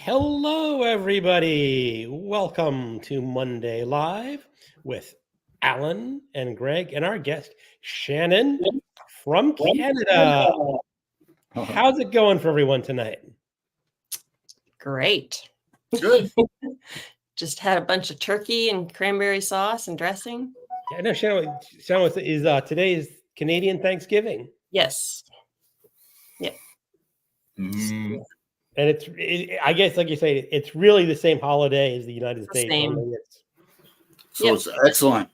Hello, everybody. Welcome to Monday Live with Alan and Greg and our guest, Shannon from Canada. How's it going for everyone tonight? Great. Good. Just had a bunch of turkey and cranberry sauce and dressing. Yeah, I know Shannon is today is Canadian Thanksgiving. Yes. Yeah. Mm, And I guess, like you say, it's really the same holiday as the United States. Same. Only it's so Yep. it's excellent.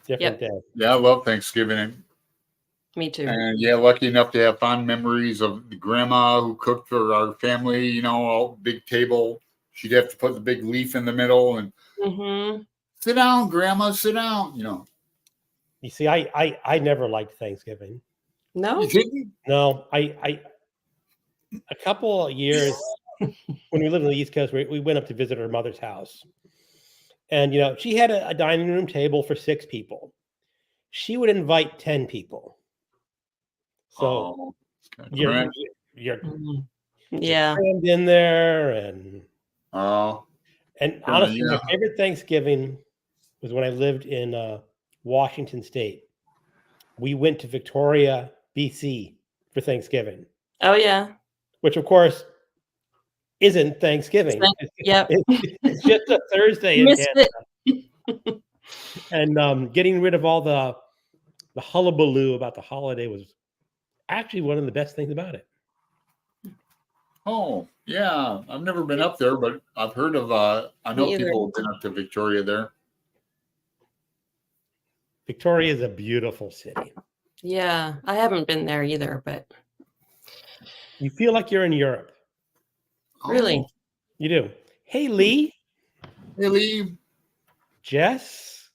different Yep. day. Yeah, I love Thanksgiving. Me too. And yeah, lucky enough to have fond memories of the grandma who cooked for our family, all big table. She'd have to put the big leaf in the middle and Mm-hmm. sit down, grandma, sit down. You see, I never liked Thanksgiving. No? You didn't? No, I a couple of years when we lived on the East Coast, we went up to visit her mother's house. And, she had a dining room table for 6 people. She would invite 10 people. So you're cramped. Mhm. you're Yeah. crammed in there. And honestly, yeah. my favorite Thanksgiving was when I lived in Washington State. We went to Victoria, BC for Thanksgiving, Oh, yeah. which, of course, isn't Thanksgiving. Yep. It's just a Thursday in Missed Canada. it. And getting rid of all the hullabaloo about the holiday was actually one of the best things about it. Oh, yeah. I've never been up there, but I've heard of I know Me either. people have been up to Victoria there. Victoria is a beautiful city. Yeah. I haven't been there either, but You feel like you're in Europe. really. Oh, You do. Hey, Lee, hey, Lee. Jess,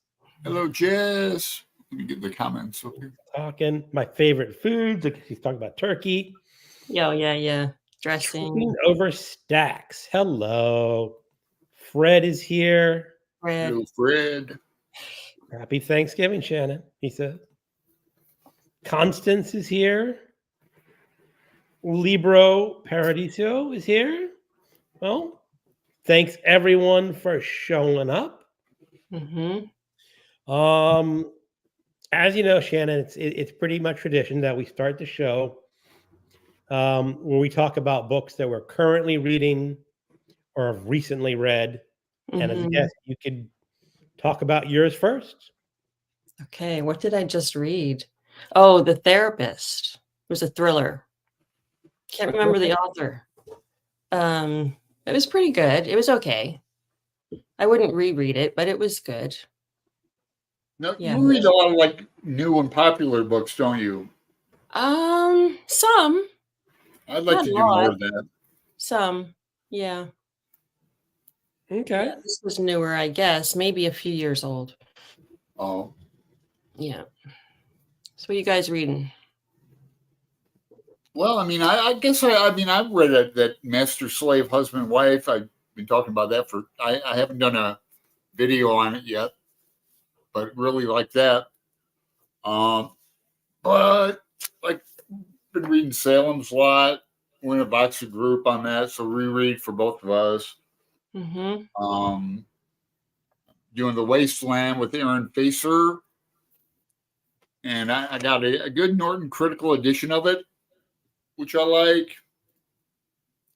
Hello, Jess. Let me get the comments. Okay. talking my favorite foods. She's talking about turkey. Yeah. Dressing. Cooking over stacks. Hello. Fred is here. Bread. Hello, Fred. Happy Thanksgiving, Shannon, he says. Constance is here. Libro Paradiso is here. Well, thanks everyone for showing up. Mm-hmm. As you know, Shannon, it's pretty much tradition that we start the show where we talk about books that we're currently reading or have recently read. And as a Mm-hmm. guest, you could talk about yours first. Okay. What did I just read? Oh, The Therapist. It was a thriller. Can't remember the author. It was pretty good. It was okay. I wouldn't reread it, but it was good. Now, Yeah. you read a lot of like new and popular books, don't you? Some. I'd like Not to a do more lot. of that. Some. Yeah. Okay. Yeah. This was newer, I guess. Maybe a few years old. Oh, Yeah. So what are you guys reading? well, I guess I've read that Master Slave Husband Wife. I've been talking about that for. I haven't done a video on it yet, but really like that. But like been reading Salem's Lot. We're in a boxing group on that, so reread for both of us. Mm-hmm. Doing The Wasteland with Aaron Facer, and I got a good Norton critical edition of it, which I like.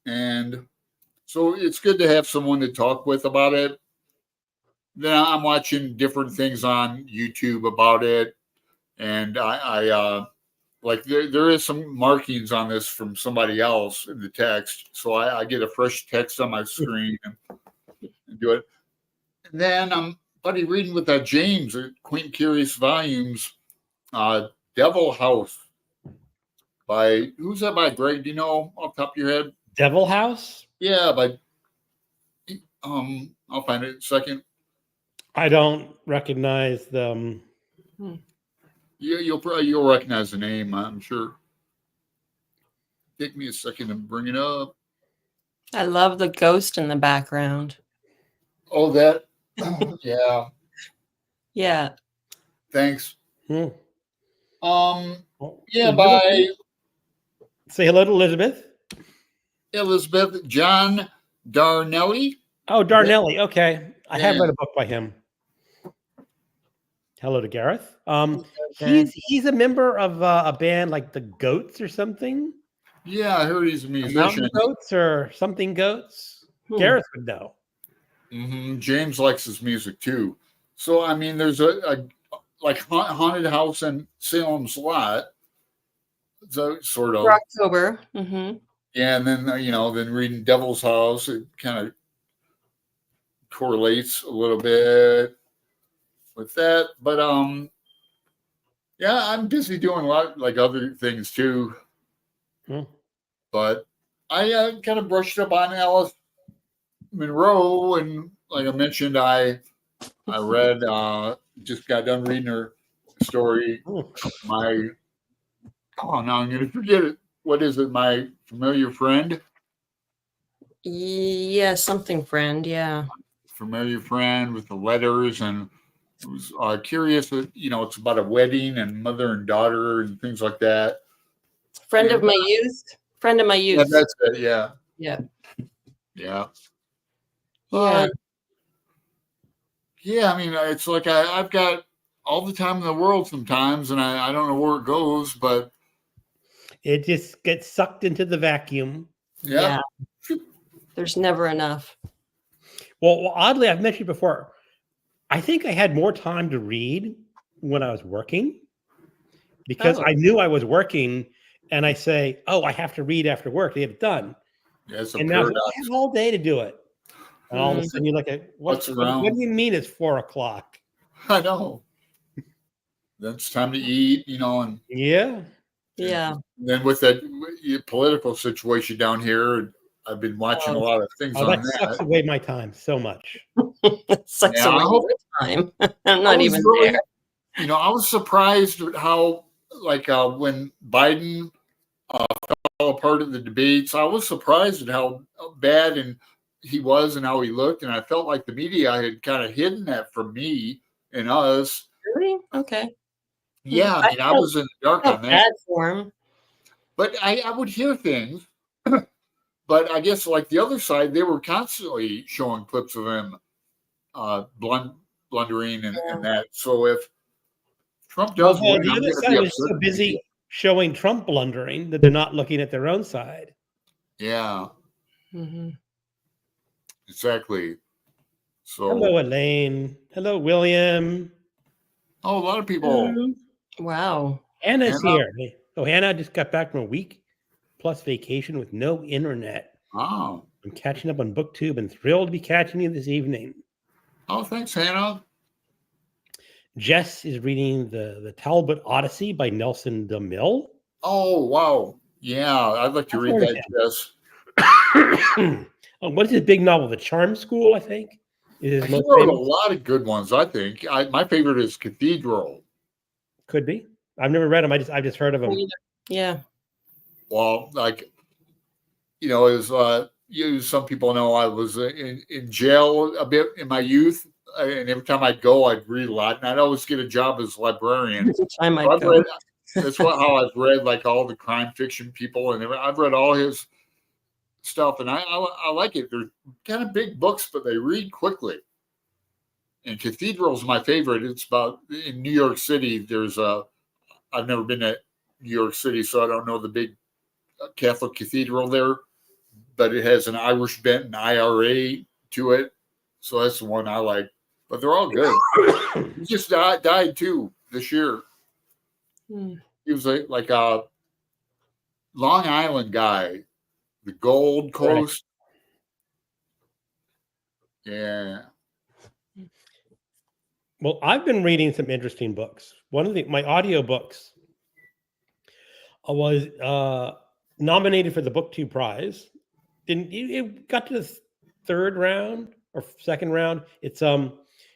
And so it's good to have someone to talk with about it. Then I'm watching different things on YouTube about it. And I like there is some markings on this from somebody else in the text. So I get a fresh text on my screen and do it. And then I'm buddy reading with James at Quaint Curious Volumes, Devil House by who's that by, Greg? Do you know off the top of your head? Devil House? Yeah, by I'll find it in a second. I don't recognize them. Yeah, you'll recognize the name, I'm sure. Take me a second to bring it up. I love the ghost in the background. Oh, that yeah. Yeah. Thanks. Hmm. Yeah, Elizabeth? by Say hello to Elizabeth. Elizabeth John Darnelli. Oh, Darnelli. Okay. I have Yeah. read a book by him. Hello to Gareth. Good. He's a member of a band like the Goats or something. Yeah, I heard he's a Mountain musician. Goats or something Goats. Gareth would know. James likes his music too. So I mean, there's a like haunted house in Salem's Lot. So sort For of. October. Yeah, and then then reading Devil's House, it kind of correlates a little bit with that. But yeah, I'm busy doing a lot like other things too. But I kind of brushed up on Alice Monroe, and like I mentioned, I read just got done reading her story. Now I'm gonna forget it. What is it? My familiar friend. Yeah, something friend. Yeah. Familiar friend with the letters, and I was curious that it's about a wedding and mother and daughter and things like that. Friend of my youth. Friend of my Yeah, youth. that's it. Yeah. Yeah. Yeah. Yeah. Yeah, I mean, it's like I've got all the time in the world sometimes, and I don't know where it goes, but it just gets sucked into the vacuum. Yeah. There's never enough. Well, oddly, I've mentioned before, I think I had more time to read when I was working because I knew I was working, and I say, "Oh, I have to read after work to get it done." Yeah, it's a and now I paradox. have all day to do it. And all of a sudden, you're like, What's what around? do you mean it's 4:00? I know. Then it's time to eat, and Yeah. then with that political situation down here, I've been watching a lot of things on that sucks away my time so much. It sucks away my time. I'm not even there. I was surprised at how, like, when Biden fell apart in the debates, I was surprised at how bad he was and how he looked, and I felt like the media had kind of hidden that from me and us. Really? Okay. Yeah, I mean, I was in the dark on that. Bad for him. But I would hear things. But I guess, like the other side, they were constantly showing clips of him blundering and that. So if Trump does win, the other side is so busy showing Trump blundering that they're not looking at their own side. Yeah. Exactly. So hello, Elaine. Hello, William. Oh, a lot of people. Wow. Hannah's here. Oh, Hannah just got back from a week plus vacation with no internet. Oh. I'm catching up on BookTube and thrilled to be catching you this evening. Oh, thanks, Hannah. Jess is reading the Talbot Odyssey by Nelson DeMille. Oh, wow. Yeah, I'd like to read that, Jess. What is his big novel? The Charm School, I think. He wrote a lot of good ones, I think. My favorite is Cathedral. Could be. I've never read him. I've just heard of him. Yeah. Well, like, as some people know, I was in jail a bit in my youth, and every time I'd go, I'd read a lot, and I'd always get a job as a librarian. That's how I've read like all the crime fiction people, and I've read all his stuff, and I like it. They're kind of big books, but they read quickly. And Cathedral's my favorite. It's about in New York City. I've never been to New York City, so I don't know the big Catholic cathedral there, but it has an Irish bent and IRA to it. So that's the one I like. But they're all good. He just died too this year. He was like a Long Island guy, the Gold Coast. Right. Yeah. Well, I've been reading some interesting books. One of my audiobooks was nominated for the BookTube Prize. It got to the third round or second round. It's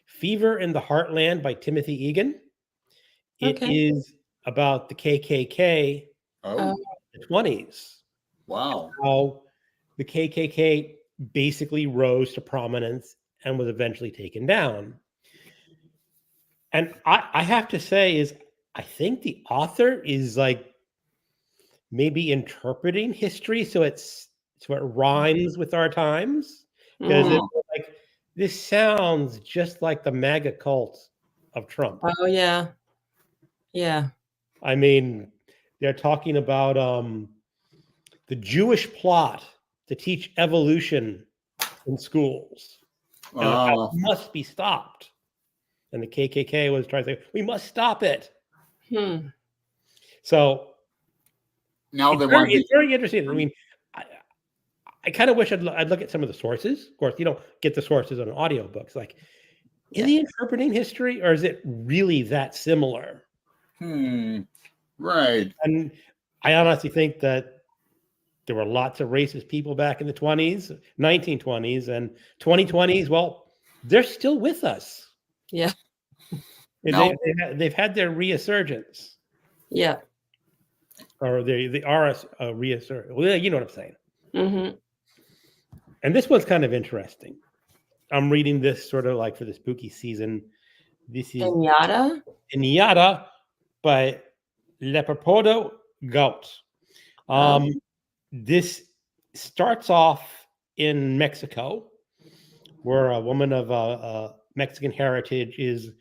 Fever in the Heartland by Timothy Egan. It is about the KKK in the 1920s. Wow. How the KKK basically rose to prominence and was eventually taken down. And I have to say I think the author is like maybe interpreting history. So it's so it rhymes with our times. Because Mhm. like this sounds just like the MAGA cult of Trump. Oh, yeah. Yeah. I mean, they're talking about the Jewish plot to teach evolution in schools and how it Oh, must be stopped. And the KKK was trying to say, we must stop it. Hmm. So now they want to it's be. very interesting. I mean, I kind of wish I'd look at some of the sources. Of course, you don't get the sources on audiobooks. Like, is Yeah. he interpreting history or is it really that similar? Right. And I honestly think that there were lots of racist people back in the 20s, 1920s, and 2020s. Well, they're still with us. Yeah. Now, They've had their resurgence, Yeah. or they are a resurgence. Well, you know what I'm saying. Mhm. And this one's kind of interesting. I'm reading this sort of like for the spooky season. This is Pinata? Inyata by Leopoldo Gaut. Oh. This starts off in Mexico, where a woman of Mexican heritage is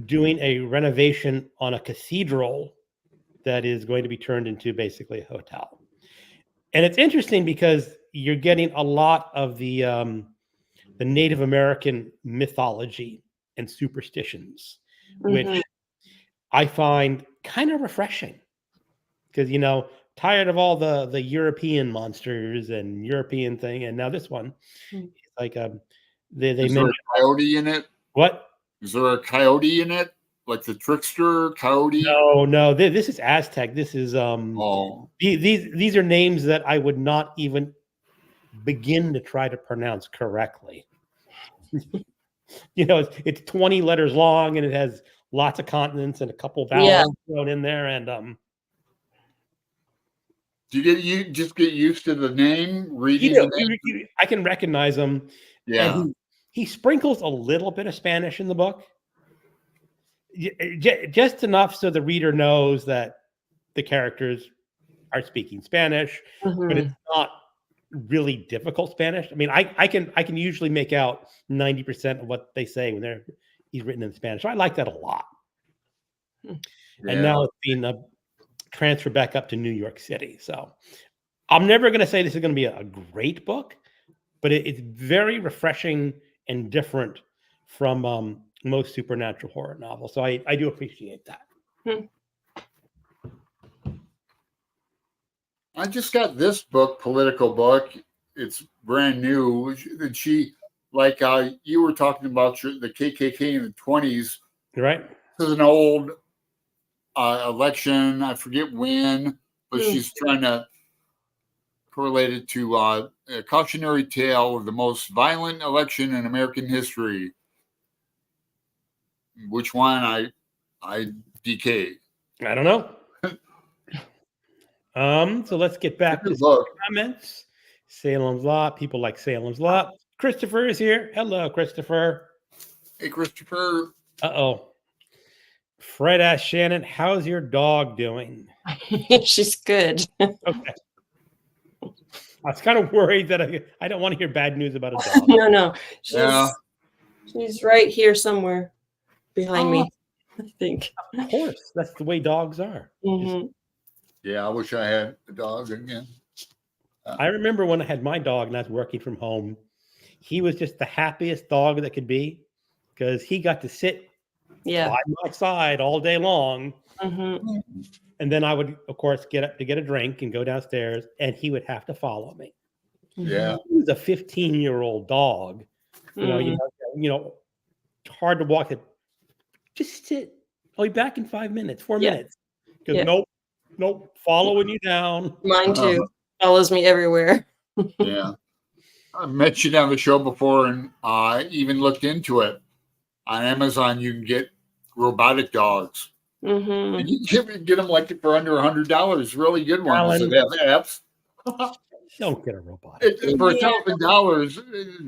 doing a renovation on a cathedral that is going to be turned into basically a hotel. And it's interesting because you're getting a lot of the Native American mythology and superstitions, which Mhm. I find kind of refreshing because tired of all the European monsters and European thing, and now this one, Mm. it's like they is there mentioned a coyote in it? what? Is there a coyote in it? Like the trickster coyote? No, this is Aztec. This is Oh, these are names that I would not even begin to try to pronounce correctly. It's 20 letters long and it has lots of consonants and a couple Yeah. vowels thrown in there, and do you just get used to the name, reading the name? I can recognize them, and Yeah. he sprinkles a little bit of Spanish in the book, just enough so the reader knows that the characters are speaking Spanish, but it's Mhm. not really difficult Spanish. I mean, I can usually make out 90% of what they say when he's written in Spanish. So I like that a lot. And Yeah. now it's being transferred back up to New York City. So I'm never going to say this is going to be a great book, but it's very refreshing and different from most supernatural horror novels. So I do appreciate that. Hmm. I just got this book, political book. It's brand new. And she, like you were talking about the KKK in the 20s. You're right. This is an old election. I forget when, but Hmm. she's trying to correlate it to a cautionary tale of the most violent election in American history. Which one I DK. I don't know. So let's get back to some comments. Salem's Lot. People like Salem's Lot. Christopher is here. Hello, Christopher. Hey, Christopher. Uh-oh. Fred asked Shannon, how's your dog doing? She's good. Okay. I was kind of worried that I don't want to hear bad news about a dog. No. Yeah. She's right here somewhere behind me, I think. Of course. That's the way dogs are. Mhm. Yeah, I wish I had a dog again. I remember when I had my dog and I was working from home, he was just the happiest dog that could be because he got to sit by my side all day long. Mhm. And then I would, of course, get up to get a drink and go downstairs, and he would have to follow me. Yeah. He was a 15-year-old dog. Mhm. Hard to walk it. Just sit. I'll be back in 5 minutes, 4 Yeah. minutes. Because Yeah. nope, following you down. Mine too. Follows me everywhere. Yeah. I mentioned on the show before, and I even looked into it. On Amazon, you can get robotic dogs. Mhm. And you can get them like for under $100. Really good ones that have apps. Don't get a robot. For $1,000,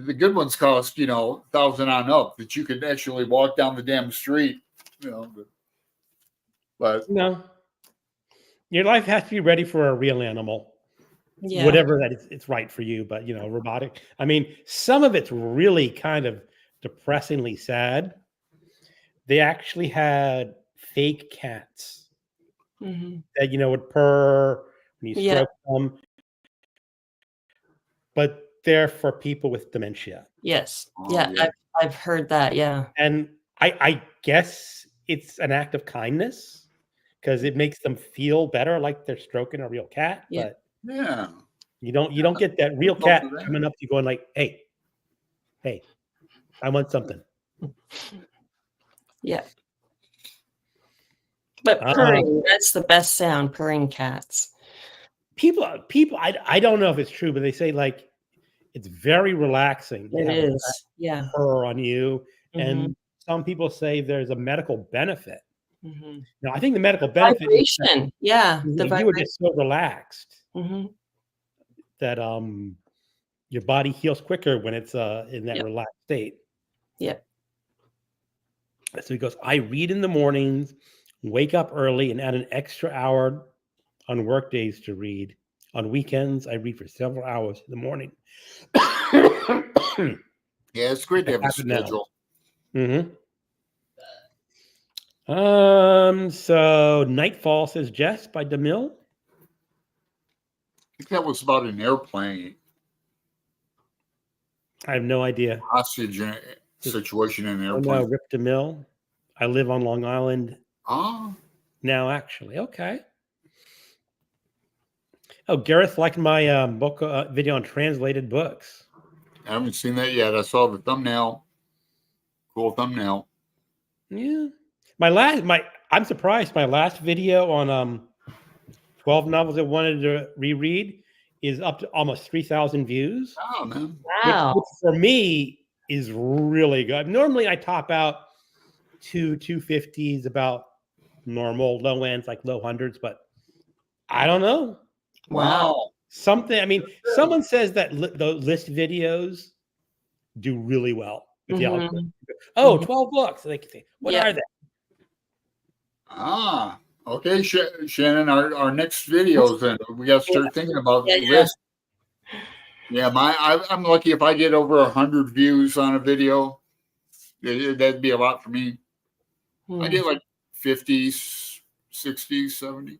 the good ones cost, 1,000 on up that you could actually walk down the damn street, But No. Your life has to be ready for a real animal. Yeah. whatever that is, it's right for you. But robotic. I mean, some of it's really kind of depressingly sad. They actually had fake cats Hmm. that would purr when you Yeah. stroke them, but they're for people with dementia. Yes. Oh, Yeah. yeah. I've heard that. Yeah. And I guess it's an act of kindness because it makes them feel better, like they're stroking a real cat. Yeah. But Yeah. you don't get that real Go for cat that. coming up to you going like, hey, I want something. Yeah. But purring, that's the best sound, purring cats. People, I don't know if it's true, but they say like it's very relaxing to It have a cat is. Yeah. purr on you, Mhm. and some people say there's a medical benefit. Mhm. Now, I think the medical benefit is that Vibration. Yeah. The you would vibration. get so relaxed Mhm. that your body heals quicker when it's in that Yep. relaxed state. Yep. So he goes, I read in the mornings, wake up early, and add an extra hour on work days to read. On weekends, I read for several hours in the morning. Yeah, it's great to have a Happen now. schedule. So Nightfall, says Jess, by DeMille. I think that was about an airplane I have no idea. hostage situation in an Oh airplane. no, Rip DeMille. I live on Long Island Oh, now, actually. Okay. Oh, Gareth liked my book video on translated books. I haven't seen that yet. I saw the thumbnail. Cool thumbnail. Yeah. I'm surprised. My last video on 12 novels I wanted to reread is up to almost 3,000 views. Oh, man. Wow. Which for me is really good. Normally I top out 250s about normal, low ends like low hundreds, but I don't know. Wow. Something, I mean, someone says that the list videos do really well with the algorithm. Oh, 12 books. They can say, what Yeah. are they? Ah, okay, Shannon. Our next videos, then we got to start thinking about Yeah, the list. Yeah, I'm lucky if I get over 100 views on a video. That'd be a lot for me. I get like 50s, 60s, 70s.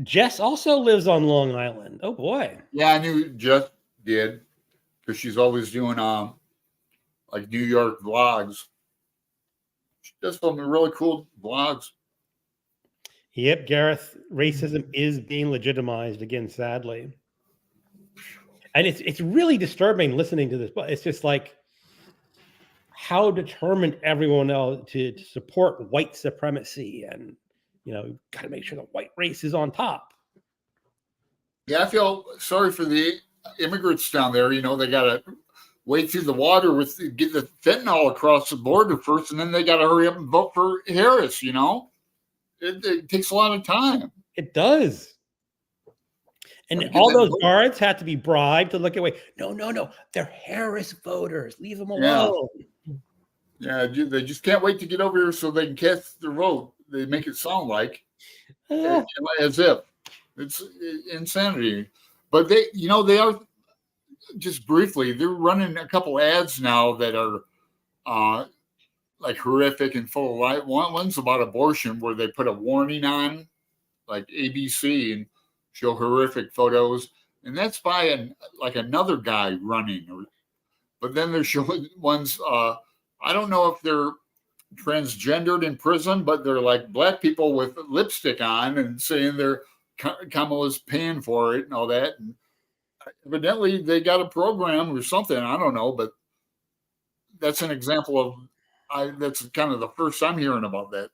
Jess also lives on Long Island. Oh boy. Yeah, I knew Jess did because she's always doing like New York vlogs. She does some really cool vlogs. Yep, Gareth, racism is being legitimized again, sadly. And it's really disturbing listening to this, but it's just like how determined everyone else to support white supremacy and got to make sure the white race is on top. Yeah, I feel sorry for the immigrants down there. They got to wade through the water get the fentanyl across the border first, and then they got to hurry up and vote for Harris. It takes a lot of time. It does. And all those guards had to be bribed to look away. No. They're Harris voters. Leave them alone. Yeah, they just can't wait to get over here so they can cast their vote. They make it sound like as if it's insanity. But they are, just briefly, they're running a couple ads now that are like horrific and full of light. One's about abortion where they put a warning on, like ABC, and show horrific photos. And that's by another guy running. But then they're showing ones, I don't know if they're transgendered in prison, but they're like black people with lipstick on and saying Kamala's paying for it and all that. And evidently they got a program or something. I don't know, but that's an example of that's kind of the first I'm hearing about that.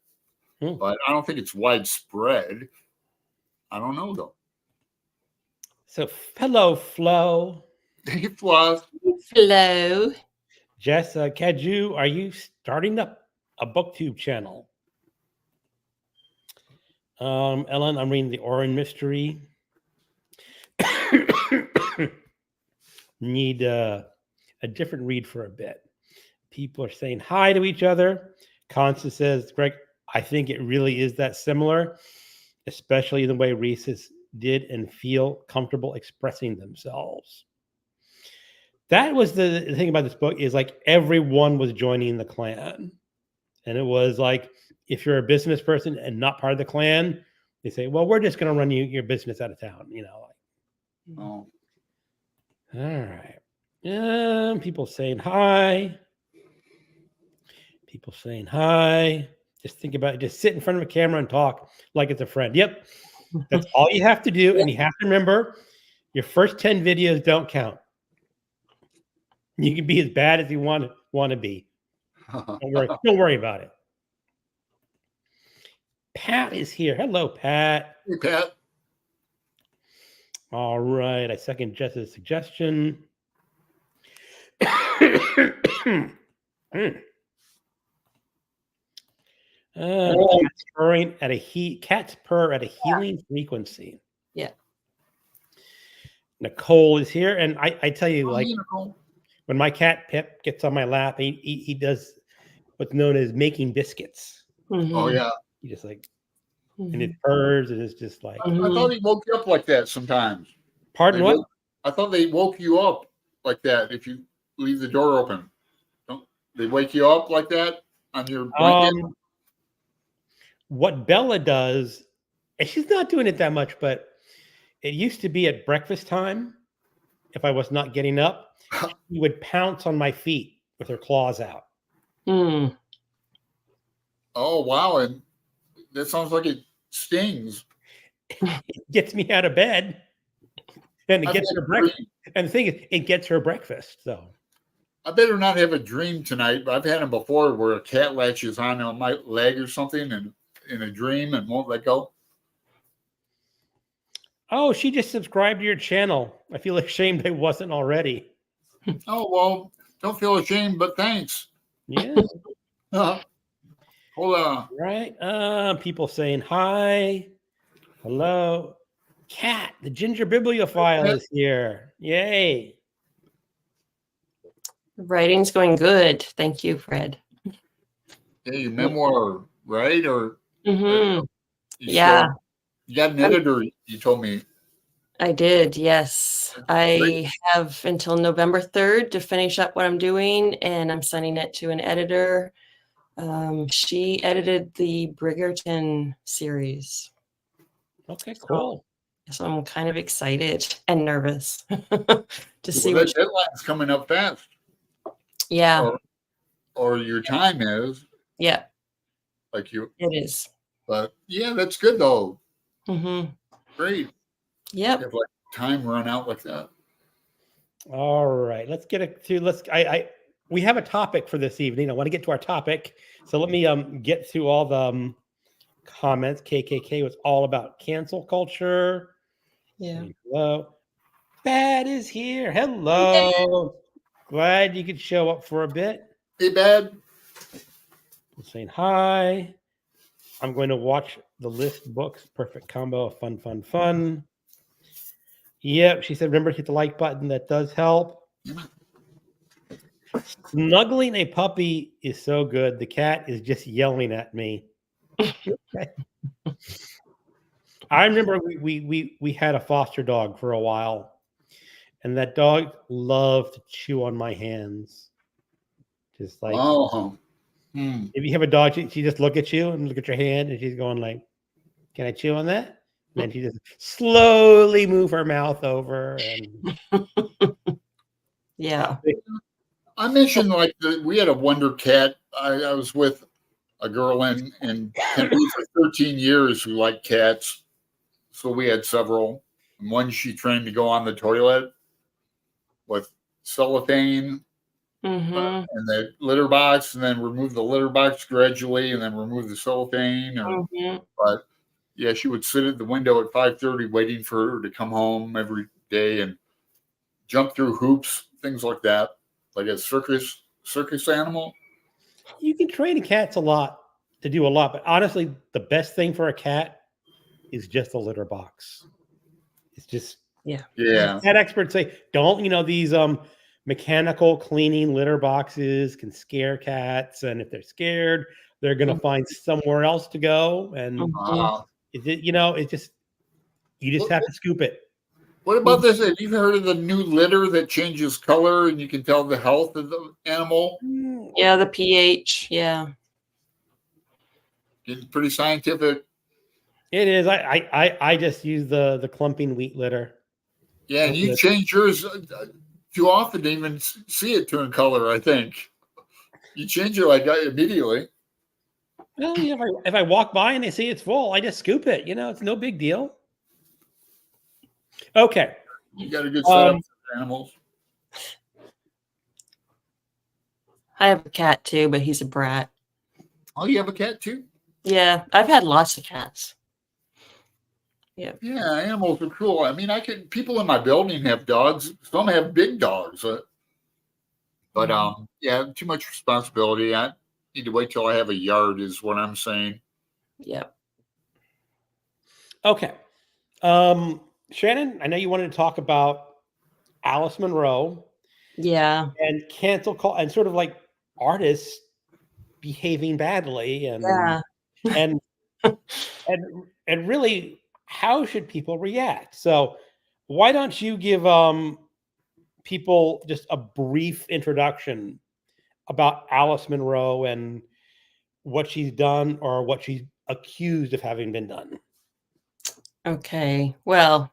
But I don't think it's widespread. I don't know though. So hello, Flo. Hey, Flo. Hello. Jess, Kaju, are you starting up a booktube channel? Ellen, I'm reading the Orin mystery. Need a different read for a bit. People are saying hi to each other. Constance says, Greg, I think it really is that similar, especially in the way Reese is did and feel comfortable expressing themselves. That was the thing about this book, is like everyone was joining the clan. And it was like, if you're a business person and not part of the clan, they say, well, we're just going to run your business out of town, you know. Oh, All right. People saying hi. People saying hi. Just think about it. Just sit in front of a camera and talk like it's a friend. Yep. That's all you have to do. And you have to remember, your first 10 videos don't count. You can be as bad as you want to be. Don't worry about it. Pat is here. Hello, Pat. hey, Pat. All right. I second Jess's suggestion. Cats purr at a healing frequency. Yeah. Nicole is here, and I tell you, like, Nicole. when my cat Pip gets on my lap, he does what's known as making biscuits. Oh yeah. He just like, and it purrs, and it's just like. I thought he woke you up like that sometimes. Pardon what? I thought they woke you up like that if you leave the door open. Don't they wake you up like that on your blanket? What Bella does, and she's not doing it that much, but it used to be at breakfast time. If I was not getting up, she would pounce on my feet with her claws out. Mm. Oh wow! And that sounds like it stings. It gets me out of bed, and it gets her breakfast. And the thing is, it gets her breakfast. So I better not have a dream tonight. But I've had them before where a cat latches on my leg or something, and in a dream and won't let go. Oh, she just subscribed to your channel. I feel ashamed I wasn't already. Oh well, don't feel ashamed, but thanks. Yeah. Hold on. Right. People saying hi. Hello. Cat, the ginger bibliophile is here. Yay. The writing's going good. Thank you, Fred. Hey, your memoir, right? Or yeah. You got an editor, you told me. I did, yes. I have until November 3rd to finish up what I'm doing, and I'm sending it to an editor. She edited the Bridgerton series. Okay, cool. So I'm kind of excited and nervous to see what that deadline's coming up fast. Yeah. Or your time is. Yeah. Like you. It is. But yeah, that's good though. Great. Yep. Have like time run out like that. All right. Let's get it to we have a topic for this evening. I want to get to our topic. So let me get through all the comments. KKK was all about cancel culture. Yeah. Hello. Bad is here. Hello. Glad you could show up for a bit. Hey, Bad. Saying hi. I'm going to watch the list books. Perfect combo of fun, fun, fun. Yep. She said, remember to hit the like button. That does help. Snuggling a puppy is so good. The cat is just yelling at me. I remember we had a foster dog for a while, and that dog loved to chew on my hands. Just like, if you have a dog, she just look at you and look at your hand, and she's going like, "Can I chew on that?" And then she just slowly move her mouth over. And yeah. I mentioned like we had a wonder cat. I was with a girl in Tempe for 13 years who liked cats. So we had several. And one she trained to go on the toilet with cellophane and the litter box, and then remove the litter box gradually, and then remove the cellophane. But yeah, she would sit at the window at 5:30 waiting for her to come home every day and jump through hoops, things like that, like a circus animal. You can train cats to do a lot, but honestly, the best thing for a cat is just a litter box. It's just cat experts say don't, these mechanical cleaning litter boxes can scare cats, and if they're scared, they're going to find somewhere else to go. And it's just, You just have to scoop it. What about this? Have you heard of the new litter that changes color and you can tell the health of the animal? Yeah, the pH. Yeah. Getting pretty scientific. It is. I just use the clumping wheat litter. Yeah, and you change yours too often to even see it turn color, I think. You change it like immediately. Well, you know, if I walk by and I see it's full, I just scoop it. You know, it's no big deal. Okay. You got a good setup for animals. I have a cat too, but he's a brat. Oh, you have a cat too? Yeah, I've had lots of cats. Yeah. Yeah, animals are cool. I mean, people in my building have dogs. Some have big dogs. But yeah, too much responsibility. I need to wait till I have a yard is what I'm saying. Yep. Okay. Shannon, I know you wanted to talk about Alice Munro. Yeah. And cancel call and sort of like artists behaving badly and Yeah. and and really how should people react? So why don't you give people just a brief introduction about Alice Munro and what she's done or what she's accused of having been done? Okay. Well,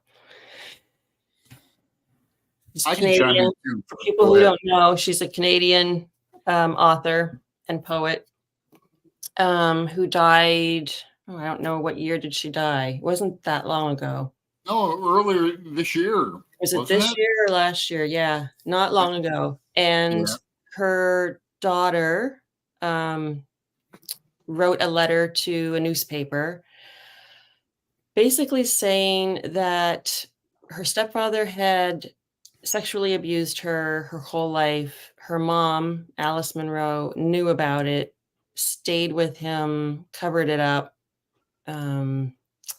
she's I can chime in Canadian. too. For people Go who ahead. don't know, she's a Canadian author and poet who died. Oh, I don't know what year did she die. It wasn't that long ago. No, earlier this year. Was it wasn't this year or last year? Yeah, not long ago. And Yeah. her daughter wrote a letter to a newspaper basically saying that her stepfather had sexually abused her whole life. Her mom, Alice Munro, knew about it, stayed with him, covered it up.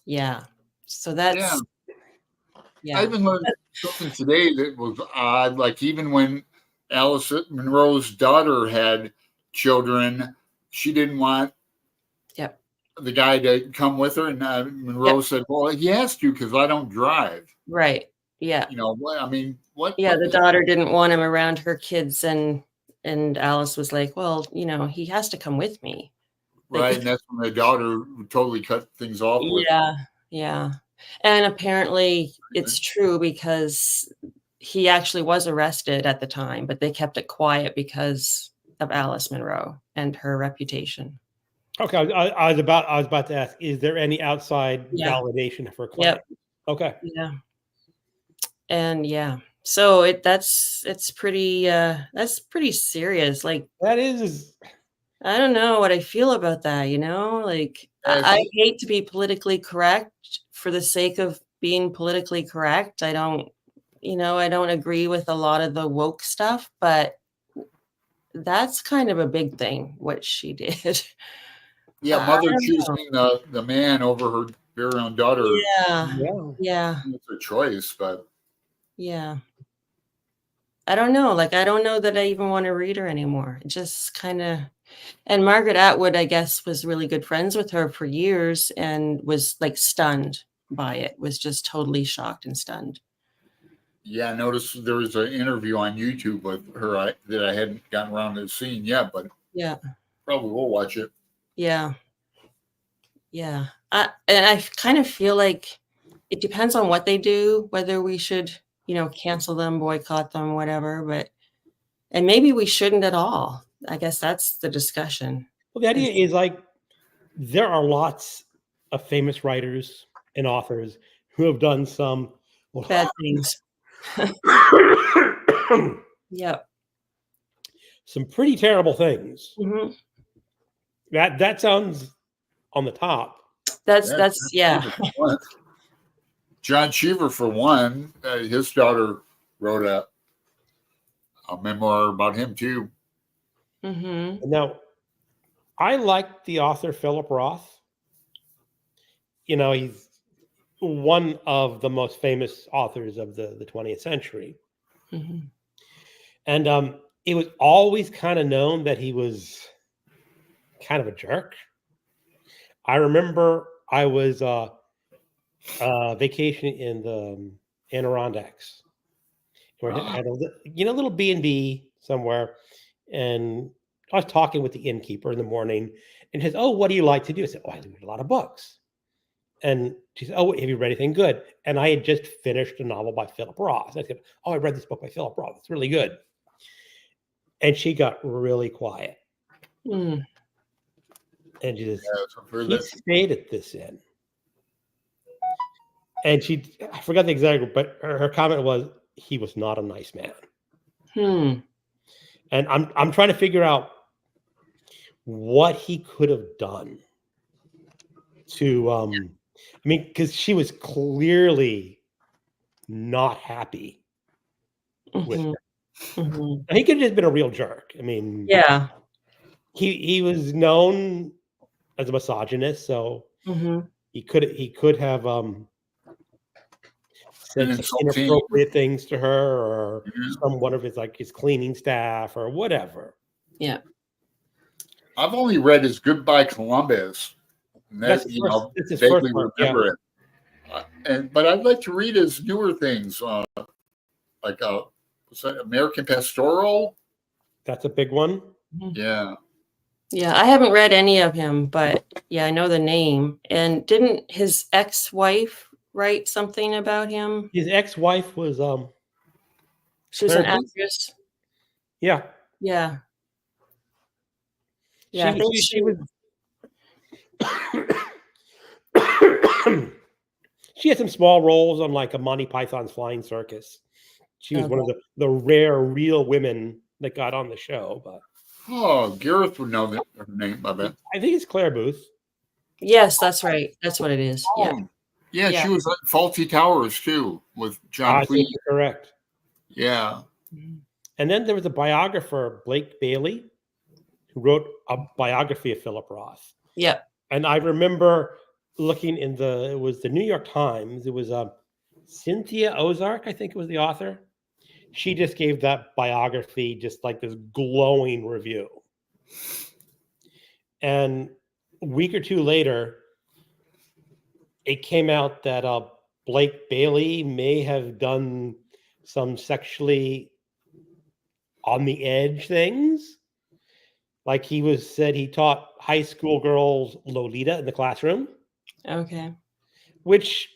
Yeah. So that's Yeah. I even learned something today that was odd. Like even when Alice Munro's daughter had children, she didn't want Yep. the guy to come with her, and Monroe said, "Well, he has to because I don't drive." Right. Yeah. You know what? I mean, what? Yeah, the daughter didn't want him around her kids, and Alice was like, "Well, you know, he has to come with me." Right, and that's when the daughter totally cut things off with. Yeah, yeah. And apparently it's true because he actually was arrested at the time, but they kept it quiet because of Alice Munro and her reputation. Okay, I was about to ask, is there any outside validation of her claim? Yep. Okay. Yeah. And yeah. So that's pretty serious. Like that is I don't know what I feel about that, you know? Like I hate to be politically correct for the sake of being politically correct. I don't agree with a lot of the woke stuff, but that's kind of a big thing what she did. Yeah, mother choosing the man over her very own daughter. Yeah. It's a choice, but yeah. I don't know. Like I don't know that I even want to read her anymore. It just kind of. And Margaret Atwood, I guess, was really good friends with her for years and was like stunned by it, was just totally shocked and stunned. Yeah, I noticed there was an interview on YouTube with her that I hadn't gotten around to seeing yet, but probably will watch it. Yeah. Yeah. And I kind of feel like it depends on what they do, whether we should, cancel them, boycott them, whatever, and maybe we shouldn't at all. I guess that's the discussion. Well, the idea is like there are lots of famous writers and authors who have done some bad things. Yep. Some pretty terrible things. Mm-hmm. That sounds on the top. That's yeah. John Cheever, for one, his daughter wrote a memoir about him too. Mm-hmm. Now, I like the author Philip Roth. You know, he's one of the most famous authors of the 20th century. Mm-hmm. And it was always kind of known that he was kind of a jerk. I remember I was vacation in the Adirondacks. We Ah, had a little B&B somewhere, and I was talking with the innkeeper in the morning, and she says, "Oh, what do you like to do?" I said, "Oh, I read a lot of books." And she said, "Oh, have you read anything good?" And I had just finished a novel by Philip Roth. I said, "Oh, I read this book by Philip Roth. It's really good." And she got really quiet, Mm. and she says, yes, I've heard "He that. stayed at this inn." And I forgot the exact, but her comment was, "He was not a nice man." Hmm. And I'm trying to figure out what he could have done to, I mean, because she was clearly not happy with Mhm. him. Mhm. And he could have just been a real jerk. I mean, Yeah. he was known as a misogynist, so Mhm. he could have Been said some insulting. inappropriate things to her, or Yeah. some one of his cleaning staff or whatever. Yeah. I've only read his Goodbye Columbus, and That's that his first. It's his first vaguely one. Yeah, remember it. But I'd like to read his newer things, like what's that, American Pastoral. that's a big one. Mhm. Yeah. Yeah, I haven't read any of him, but yeah, I know the name. And didn't his ex-wife write something about him? His ex-wife was She was an Claire Booth. actress. Yeah, Yeah. Yeah, I she think she she she was. She had some small roles on like a Monty Python's Flying Circus. She was one okay. of the rare real women that got on the show, but Oh, Gareth would know her name, I bet. I think it's Claire Booth. Yes, that's right. That's what it is. Yeah. Oh, yeah, Yeah. she was at Faulty Towers too with John I think Cleese. you're correct. Yeah. Mhm. And then there was a biographer, Blake Bailey, who wrote a biography of Philip Roth. Yep. And I remember looking it was the New York Times. It was Cynthia Ozark, I think it was the author. She just gave that biography just like this glowing review. And a week or two later, it came out that Blake Bailey may have done some sexually on the edge things. Like said he taught high school girls Lolita in the classroom, Okay. which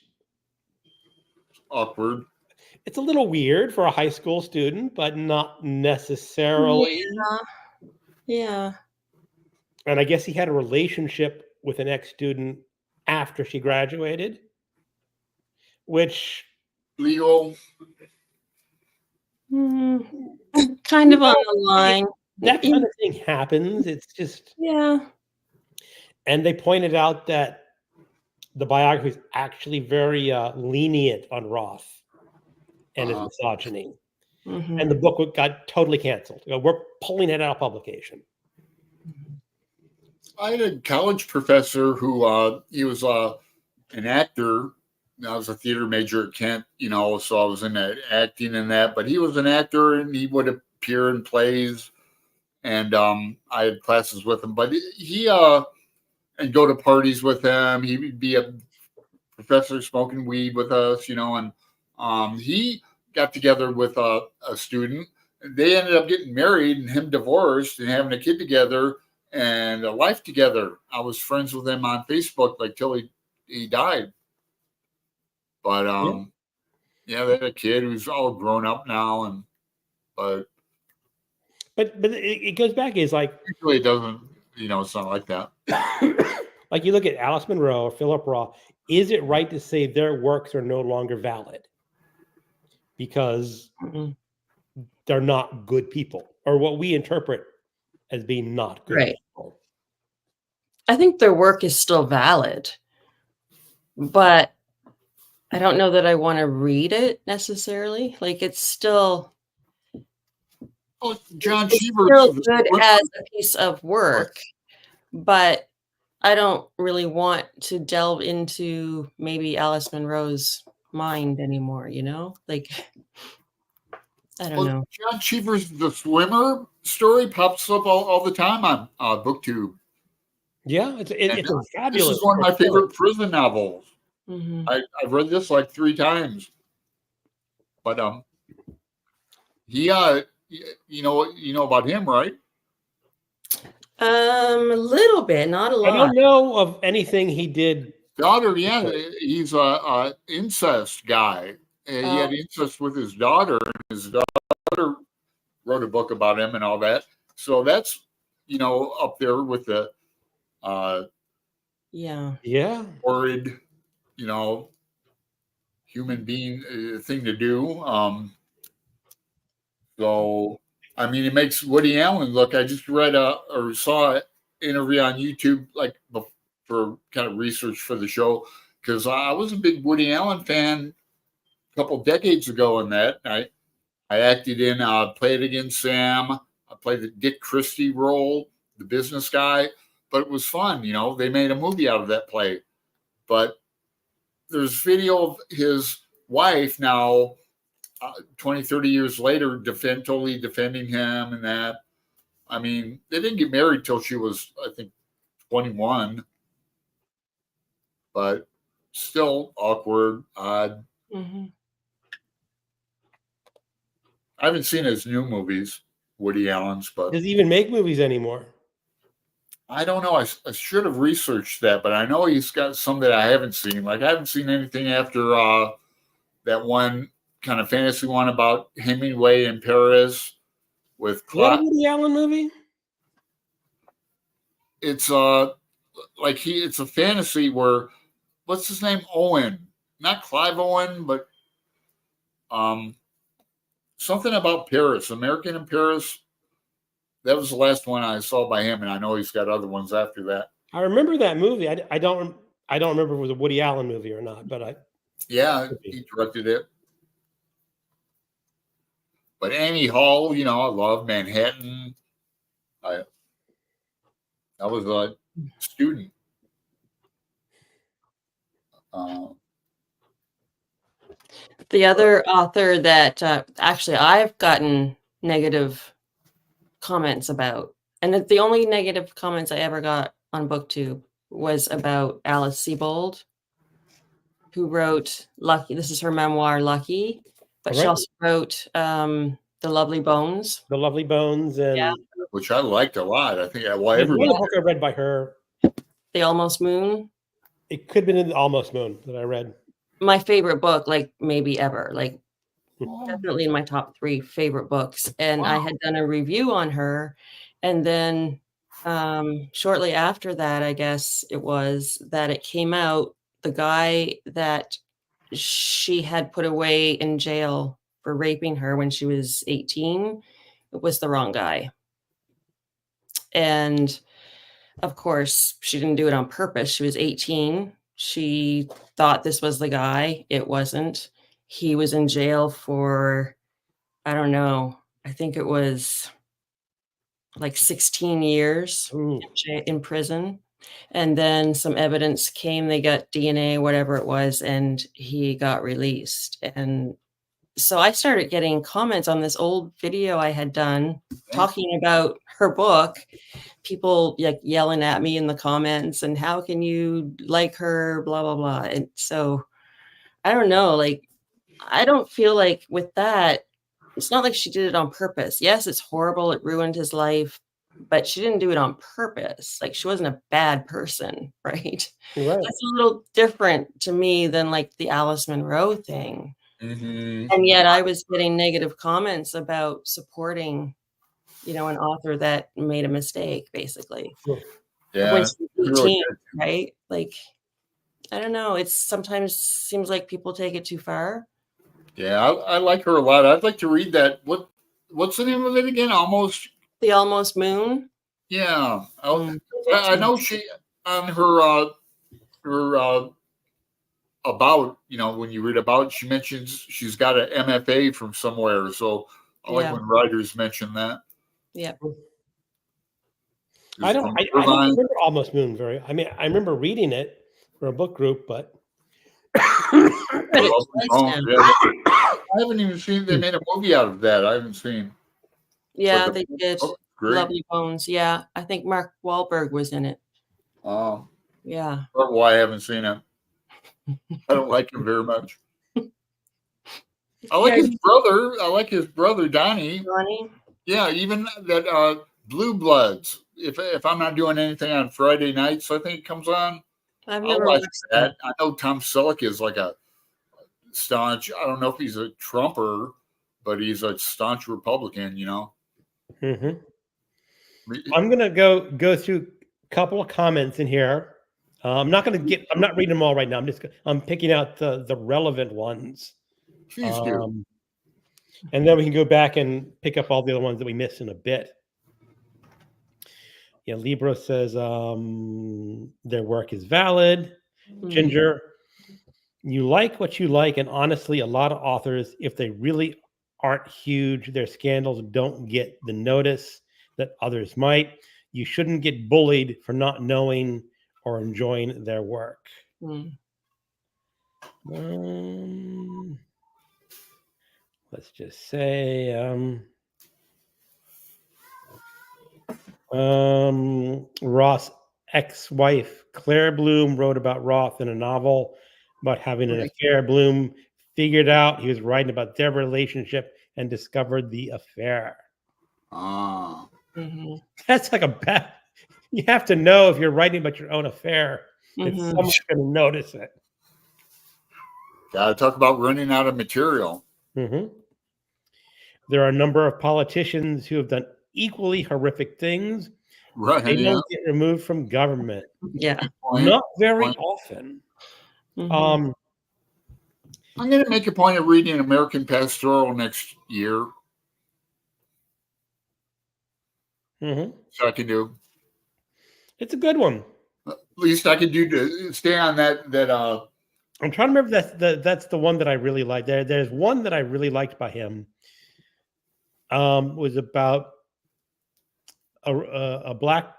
Awkward. it's a little weird for a high school student, but not necessarily. Yeah. Yeah. And I guess he had a relationship with an ex-student after she graduated, which Legal. Mm, kind of on the it, line. that kind of thing happens. It's just, Yeah. and they pointed out that the biography is actually very lenient on Roth and his Uh, misogyny. And the Mhm. book got totally canceled. We're pulling it out of publication. I had a college professor who he was an actor. I was a theater major at Kent, so I was in that acting and that. But he was an actor, and he would appear in plays, and I had classes with him. But he and go to parties with him. He would be a professor smoking weed with us, and he got together with a student. They ended up getting married and him divorced and having a kid together and a life together. I was friends with him on Facebook like till he died. But Yeah. yeah, they had a kid who's all grown up now, and but But it goes back is like usually it doesn't, it's not like that. like you look at Alice Munro or Philip Roth, is it right to say their works are no longer valid because Mhm. they're not good people, or what we interpret as being not good Right. people? I think their work is still valid, but I don't know that I wanna read it necessarily. Like, it's still Oh, John it's Cheever's still the good swimmer. as a piece of work, but I don't really want to delve into maybe Alice Munro's mind anymore, you know? Like, I don't Well, know. John Cheever's The Swimmer story pops up all the time on BookTube. Yeah, And it's a this is fabulous one of short my story. favorite prison novels. Mhm. I've read this like 3 times, but he you know about him, right? A little bit, not a I lot. don't know of anything he did. Daughter, yeah, he's a incest guy. He had incest with his daughter, and his daughter wrote a book about him and all that. So that's up there with the Yeah. Yeah. horrid, you know, human being thing to do. So I mean, it makes Woody Allen look. I just read or saw an interview on YouTube, like for kind of research for the show, because I was a big Woody Allen fan a couple decades ago. In that, I acted in Play It Again, Sam. I played the Dick Christie role, the business guy, but it was fun. They made a movie out of that play. But there's video of his wife now, 20, 30 years later, totally defending him and that. I mean, they didn't get married till she was, I think, 21, but still awkward, odd. Mhm. I haven't seen his new movies, Woody Allen's, but Does he even make movies anymore? I don't know. I should have researched that, but I know he's got some that I haven't seen. Like I haven't seen anything after that one kind of fantasy one about Hemingway in Paris with Is that a Clive. Woody Allen movie? It's it's a fantasy where what's his name? Owen. Not Clive Owen, but um something about Paris, American in Paris. That was the last one I saw by him, and I know he's got other ones after that. I remember that movie. I don't remember if it was a Woody Allen movie or not, but Yeah, he directed it. But Annie Hall, I love Manhattan. I was a student. The other author that actually I've gotten negative comments about, and the only negative comments I ever got on BookTube was about Alice Sebold, who wrote Lucky. This is her memoir, Lucky, but she Right. also wrote The Lovely Bones. The Lovely Bones Yeah. and which I liked a lot. I think there's everyone. another book I read by her. The Almost Moon. It could have been in the Almost Moon that I read. My favorite book, like maybe ever, like Oh, definitely in my top 3 favorite books. And I wow. had done a review on her, and then shortly after that, I guess it was that it came out, the guy that she had put away in jail for raping her when she was 18, it was the wrong guy. And of course, she didn't do it on purpose. She was 18. She thought this was the guy. It wasn't. He was in jail for, I don't know, I think it was like 16 years Ooh. in prison. And then some evidence came, they got DNA, whatever it was, and he got released. And so I started getting comments on this old video I had done talking about her book, people like yelling at me in the comments and how can you like her, blah, blah, blah. And so I don't know, like, I don't feel like with that, it's not like she did it on purpose. Yes, it's horrible. It ruined his life, but she didn't do it on purpose. Like she wasn't a bad person, right? Right. That's a little different to me than like the Alice Munro thing. Mm-hmm. And yet I was getting negative comments about supporting, an author that made a mistake, basically. Yeah, When she's 18, really right? Like, I don't know. It's sometimes seems like people take it too far. Yeah, I like her a lot. I'd like to read that. What's the name of it again? The Almost Moon. Yeah. I know she on her about, when you read about it, she mentions she's got an MFA from somewhere. So I like when writers mention that. Yeah. I don't remember Almost Moon I remember reading it for a book group, but I haven't even seen they made a movie out of that. I haven't seen. Yeah, they did. Great. Lovely Bones. Yeah. I think Mark Wahlberg was in it. Oh. Yeah. Well, I haven't seen it. I don't like him very much. I like Yeah, his brother. I like his brother Donnie. Ronnie? Yeah, even that Blue Bloods. If I'm not doing anything on Friday nights, I think it comes on. I've I'll never watch watched that. I know Tom Selleck is like a staunch. I don't know if he's a Trumper, but he's a staunch Republican. Mhm. I mean, I'm gonna go through a couple of comments in here. I'm not reading them all right now. I'm picking out the relevant ones. please do. And then we can go back and pick up all the other ones that we missed in a bit. Yeah, Libra says their work is valid. Mm. Ginger, you like what you like, and honestly, a lot of authors, if they really aren't huge, their scandals don't get the notice that others might. You shouldn't get bullied for not knowing or enjoying their work. Mm. Let's just say Ross' ex-wife Claire Bloom wrote about Roth in a novel about having an Right. affair. Bloom figured out he was writing about their relationship and discovered the affair. Ah, Mhm. That's like a bad. You have to know if you're writing about your own affair that Mhm. someone's going to notice it. gotta talk about running out of material. Mhm. There are a number of politicians who have done equally horrific things. Right? They Yeah. don't get removed from government. Yeah. Point. Not very Point. often. Mhm. I'm going to make a point of reading American Pastoral next year, Mhm. so I can do. It's a good one. At least I could do to stay on that. I'm trying to remember if that's the one that I really like. There's one that I really liked by him. Was about a black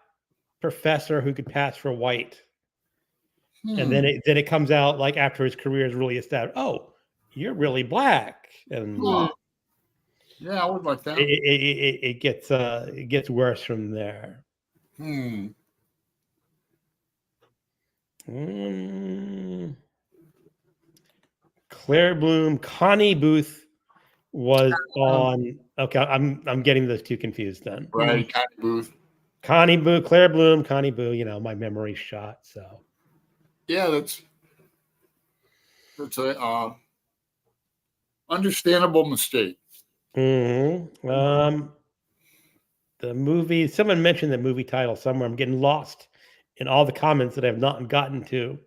professor who could pass for white, and then it comes out like after his career is really established. Oh, you're really black, and Oh, yeah, I would like that. it gets worse from there. Claire Bloom, Connie Booth was on. Okay, I'm getting those two confused then. Right, Connie Booth. Connie Boo, Claire Bloom, Connie Boo. My memory's shot. So Yeah, that's a understandable mistake. the movie. Someone mentioned the movie title somewhere. I'm getting lost in all the comments that I've not gotten to.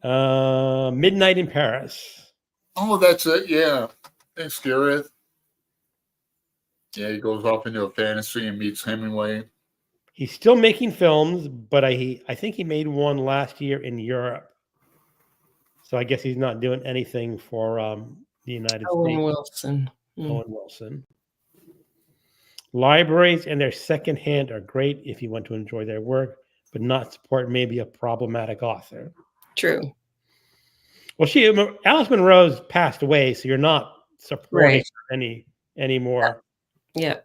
Midnight in Paris. Oh, that's it. Yeah, thanks, Gareth. Yeah, he goes off into a fantasy and meets Hemingway. He's still making films, but I think he made one last year in Europe. So I guess he's not doing anything for the United Owen States. Wilson. Owen Wilson. Libraries and their secondhand are great if you want to enjoy their work, but not support maybe a problematic author. True. Well, Alice Munro's passed away, so you're not supporting her anymore. Yeah.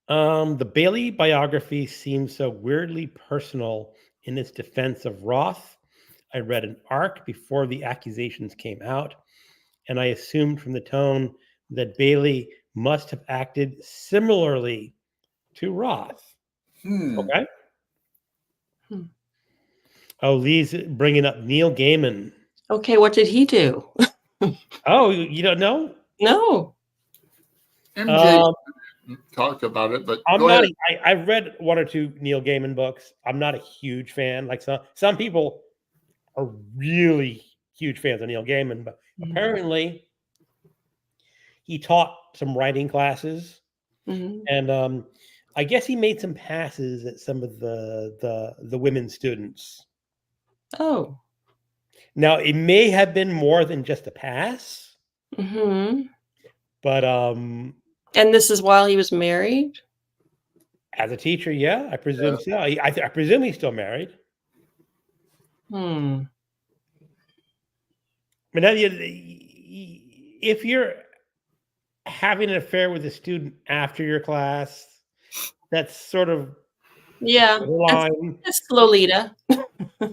The Bailey biography seems so weirdly personal in its defense of Roth. I read an arc before the accusations came out, and I assumed from the tone that Bailey must have acted similarly to Roth. Okay. Oh, Lee's bringing up Neil Gaiman. Okay, what did he do? Oh, you don't know? No. MJ talked about it, but I'm go not. ahead. I've read one or two Neil Gaiman books. I'm not a huge fan. Like some people are really huge fans of Neil Gaiman, but apparently he taught some writing classes, and I guess he made some passes at some of the women students. Oh. Now it may have been more than just a pass, but and this is while he was married? As a teacher, yeah, I presume so. I presume he's still married. Hmm. But now, if you're having an affair with a student after your class, that's sort of Yeah, borderline. that's Lolita,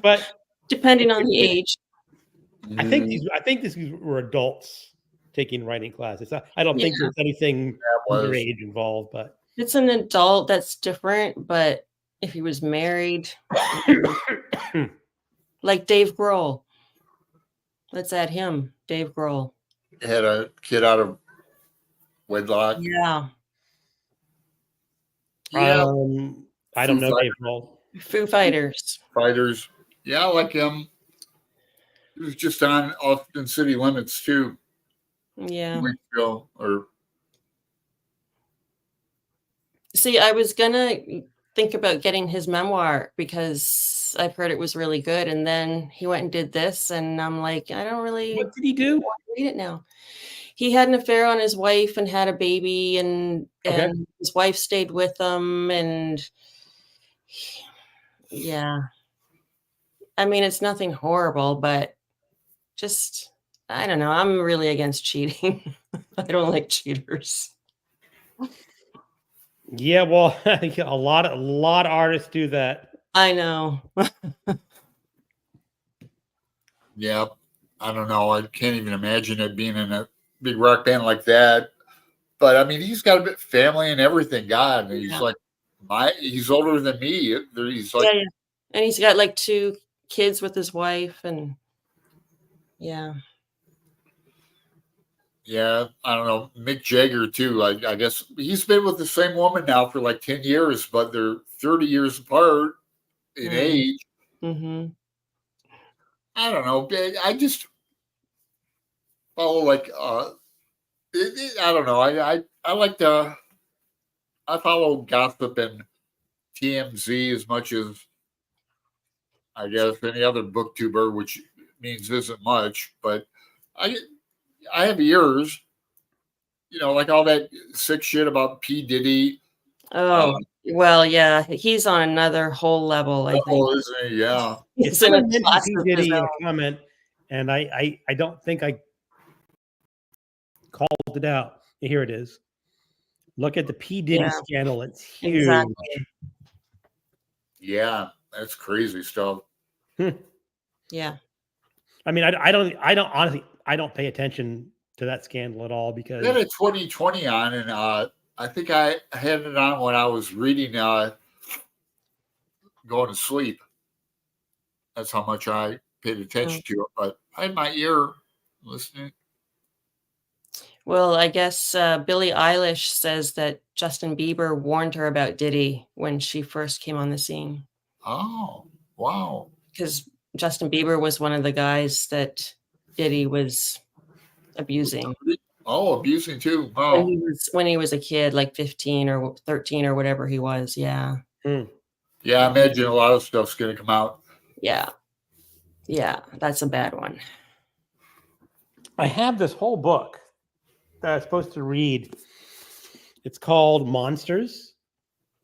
But depending on the age. I think these were adults taking writing classes. I don't Yeah, think there's anything That was. underage involved, but it's an adult, that's different, but if he was married, like Dave Grohl. Let's add him, Dave Grohl. Had a kid out of wedlock. Yeah. Yeah. I don't Foo know Dave Grohl. Foo Fighters. Fighters. Yeah, I like him. He was just on Austin City Limits too. Yeah. Weeks ago, or See, I was gonna think about getting his memoir because I've heard it was really good, and then he went and did this, and I'm like, I don't really What did he do? want to read it now. He had an affair on his wife and had a baby, and Okay. his wife stayed with him, and yeah. I mean, it's nothing horrible, but just I don't know. I'm really against cheating. I don't like cheaters. Yeah, well, a lot of artists do that. I know. yeah, I don't know. I can't even imagine it being in a big rock band like that. But I mean, he's got a bit family and everything. God, he's Yeah. like he's older than me. He's like, Yeah. And he's got like 2 kids with his wife, and yeah. yeah, I don't know. Mick Jagger too. I guess he's been with the same woman now for like 10 years, but they're 30 years apart in age. Mm-hmm. I don't know. I just follow like I don't know. I like to I follow gossip and TMZ as much as I guess any other booktuber, which means isn't much. But I I have ears, like all that sick shit about P Diddy. Oh, well, yeah. He's on another whole level, I think. Oh, isn't he? Yeah. He's in a Someone mentioned class P. of his Diddy in own. a comment, and I don't think I called it out. Here it is. Look at the P. Diddy Yeah, scandal. It's huge. exactly. Yeah, that's crazy stuff. Yeah. I mean, I don't honestly, I don't pay attention to that scandal at all I because had a 2020 on, and I think I had it on when I was reading Going to Sleep. That's how much I paid attention to it. But I had my ear listening. Well, I guess Billie Eilish says that Justin Bieber warned her about Diddy when she first came on the scene, Oh, wow. because Justin Bieber was one of the guys that Diddy was abusing Oh, abusing too. when Oh, he was a kid, like 15 or 13 or whatever he was. Yeah. yeah. I imagine a lot of stuff's going to come out. Yeah. Yeah. That's a bad one. I have this whole book that I was supposed to read. It's called Monsters,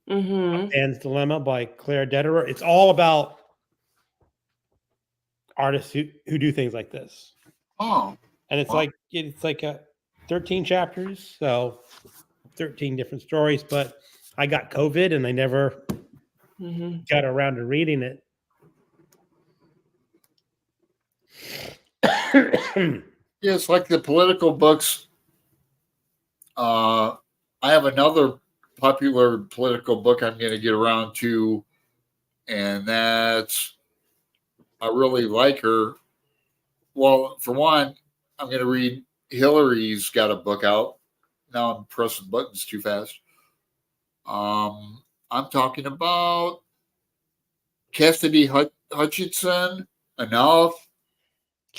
Mm-hmm. Pan's Dilemma by Claire Dederer. It's all about artists who do things like this. Oh, And it's wow. like 13 chapters, so 13 different stories. But I got COVID and I never Mm-hmm. got around to reading it. Yeah, it's like the political books. I have another popular political book I'm going to get around to, and that's I really like her. Well, for one, I'm going to read Hillary's got a book out. Now I'm pressing buttons too fast. I'm talking about Cassidy Hutchinson. Enough.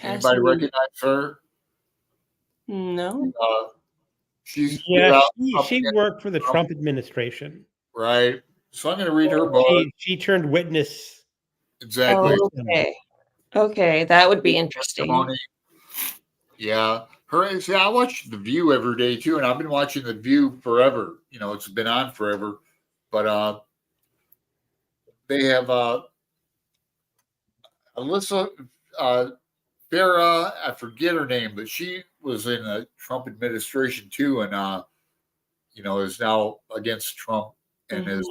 Anybody Cassidy. recognize her? No. She's Yeah, up she against worked for the Trump. Trump administration. Right. So I'm going to read her book. She turned witness. Exactly. Oh, okay. Okay, that would be interesting. Testimony. Yeah. See, I watch The View every day too, and I've been watching The View forever. It's been on forever. But they have Alyssa Farah, I forget her name, but she was in the Trump administration too, and is now against Trump and is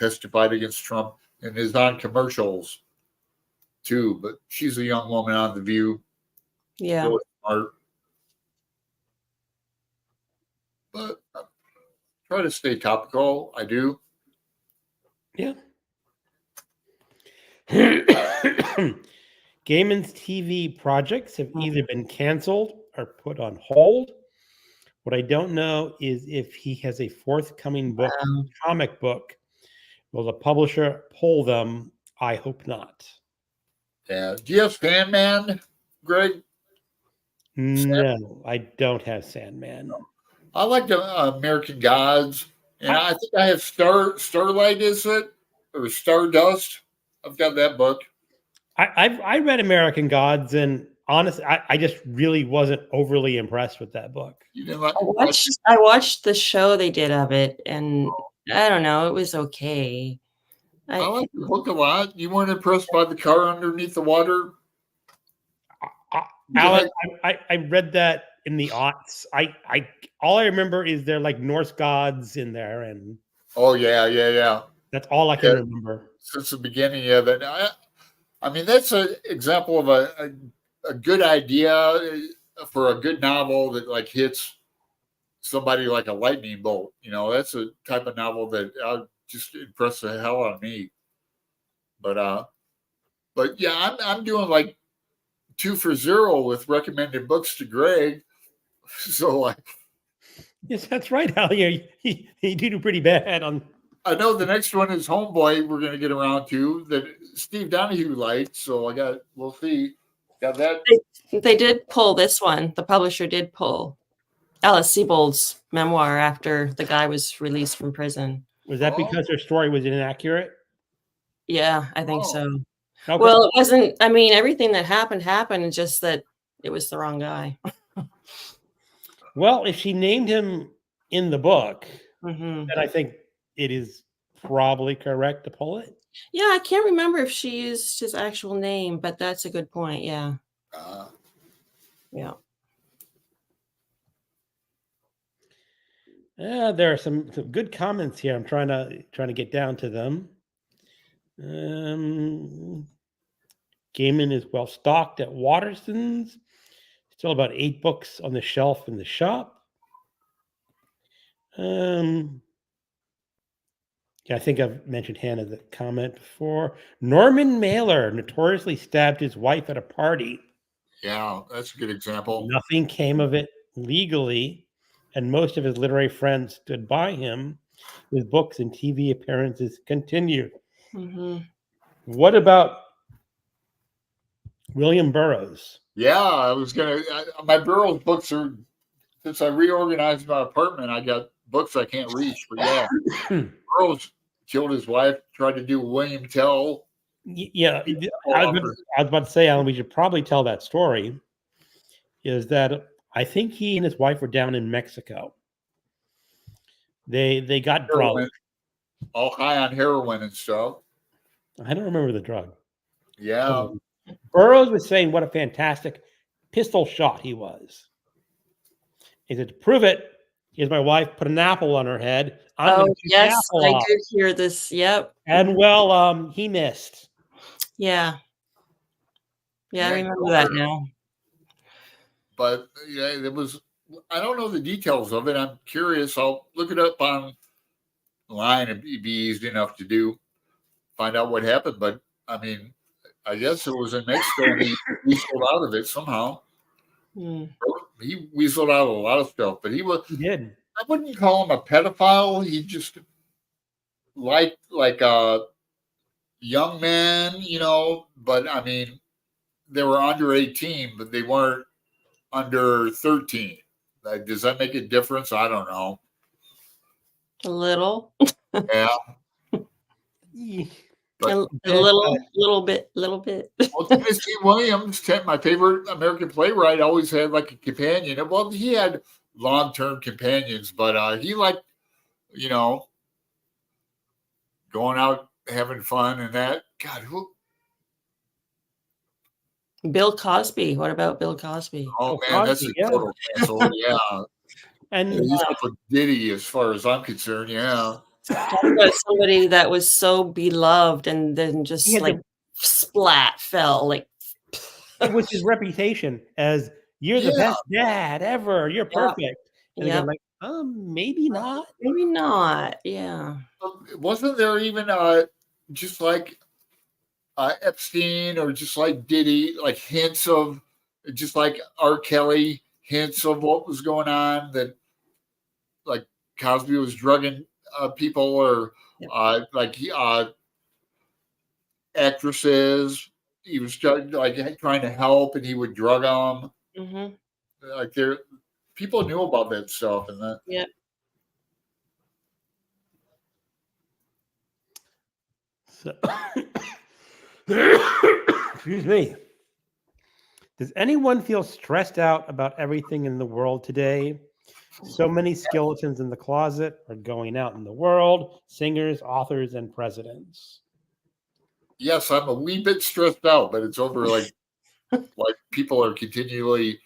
testified against Trump and is on commercials too. But she's a young woman on The View. Yeah. Really smart. But I try to stay topical. I do. Yeah. Gaiman's TV projects have either been canceled or put on hold. What I don't know is if he has a forthcoming book, comic book. Will the publisher pull them? I hope not. Yeah. Do you have Sandman, Greg? No, I don't have Sandman. I like the American Gods, and I think I have Starlight. Is it or Stardust? I've got that book. I read American Gods, and honestly, I just really wasn't overly impressed with that book. You didn't like? I watched the show they did of it, and I don't know, it was okay. I like the book a lot. You weren't impressed by the car underneath the water? Alan, I read that in the aughts. I all I remember is they're like Norse gods in there, and oh yeah. That's all I can remember since the beginning of it. I mean, that's an example of a good idea for a good novel that like hits somebody like a lightning bolt. You know, that's a type of novel that just impressed the hell out of me. But yeah, I'm doing like 2 for 0 with recommended books to Greg. So like, yes, that's right, Al. You do pretty bad on. I know the next one is Homeboy. We're going to get around to that Steve Donahue liked. So we'll see. Got that. They did pull this one. The publisher did pull Alice Sebold's memoir after the guy was released from prison. Was that because her story was inaccurate? Yeah, I think so. Okay. Well, it wasn't. I mean, everything that happened, it's just that it was the wrong guy. Well, if she named him in the book, then I think it is probably correct to pull it. Yeah, I can't remember if she used his actual name, but that's a good point. Yeah. Yeah. There are some good comments here. I'm trying to get down to them. Gaiman is well stocked at Waterston's. Still about 8 books on the shelf in the shop. Yeah, I think I've mentioned Hannah the comment before. Norman Mailer notoriously stabbed his wife at a party. Yeah, that's a good example. Nothing came of it legally, and most of his literary friends stood by him. His books and TV appearances continued. What about William Burroughs? Yeah, I was my Burroughs books are, since I reorganized my apartment, I got books I can't reach. But yeah, Burroughs killed his wife, tried to do William Tell. Yeah, I was about to say, Alan, we should probably tell that story. Is that I think he and his wife were down in Mexico. They got drunk, all high on heroin and stuff. I don't remember the drug. Yeah, Burroughs was saying what a fantastic pistol shot he was. He said, to prove it, here's my wife put an apple on her head. Yes, I did hear this. Yep. And well, he missed. Yeah. Yeah, I remember that now. But yeah, it was. I don't know the details of it. I'm curious. I'll look it up online. It'd be easy enough to do. Find out what happened. But I mean, I guess it was in Mexico and he weaseled out of it somehow. He weaseled out of a lot of stuff, but he did. I wouldn't call him a pedophile. He just liked like a young man, you know, but I mean, they were under 18, but they weren't under 13. Like, does that make a difference? I don't know. A little. Yeah. But, a little bit. Well, Tennessee Williams, my favorite American playwright, always had like a companion. Well, he had long-term companions, but he liked, you know, going out having fun and that. God, who? Bill Cosby. What about Bill Cosby? Oh man, that's a total cancel. Yeah. And he's up with Diddy as far as I'm concerned. Yeah. Talk about somebody that was so beloved and then just He had like the splat fell like It was his reputation as, "You're the Yeah. best dad ever, you're Yep, perfect." And they go yep, like, maybe not." maybe not. Yeah. Wasn't there even just like Epstein or just like Diddy, like hints of just like R. Kelly, hints of what was going on, that like Cosby was drugging people, or Yep. like actresses. He was like trying to help, and he would drug them. Mhm. Like people knew about that stuff, and that. Yep. So excuse me. Does anyone feel stressed out about everything in the world today? So many skeletons in the closet are going out in the world, singers, authors, and presidents. Yes, I'm a wee bit stressed out, but it's over like people are continually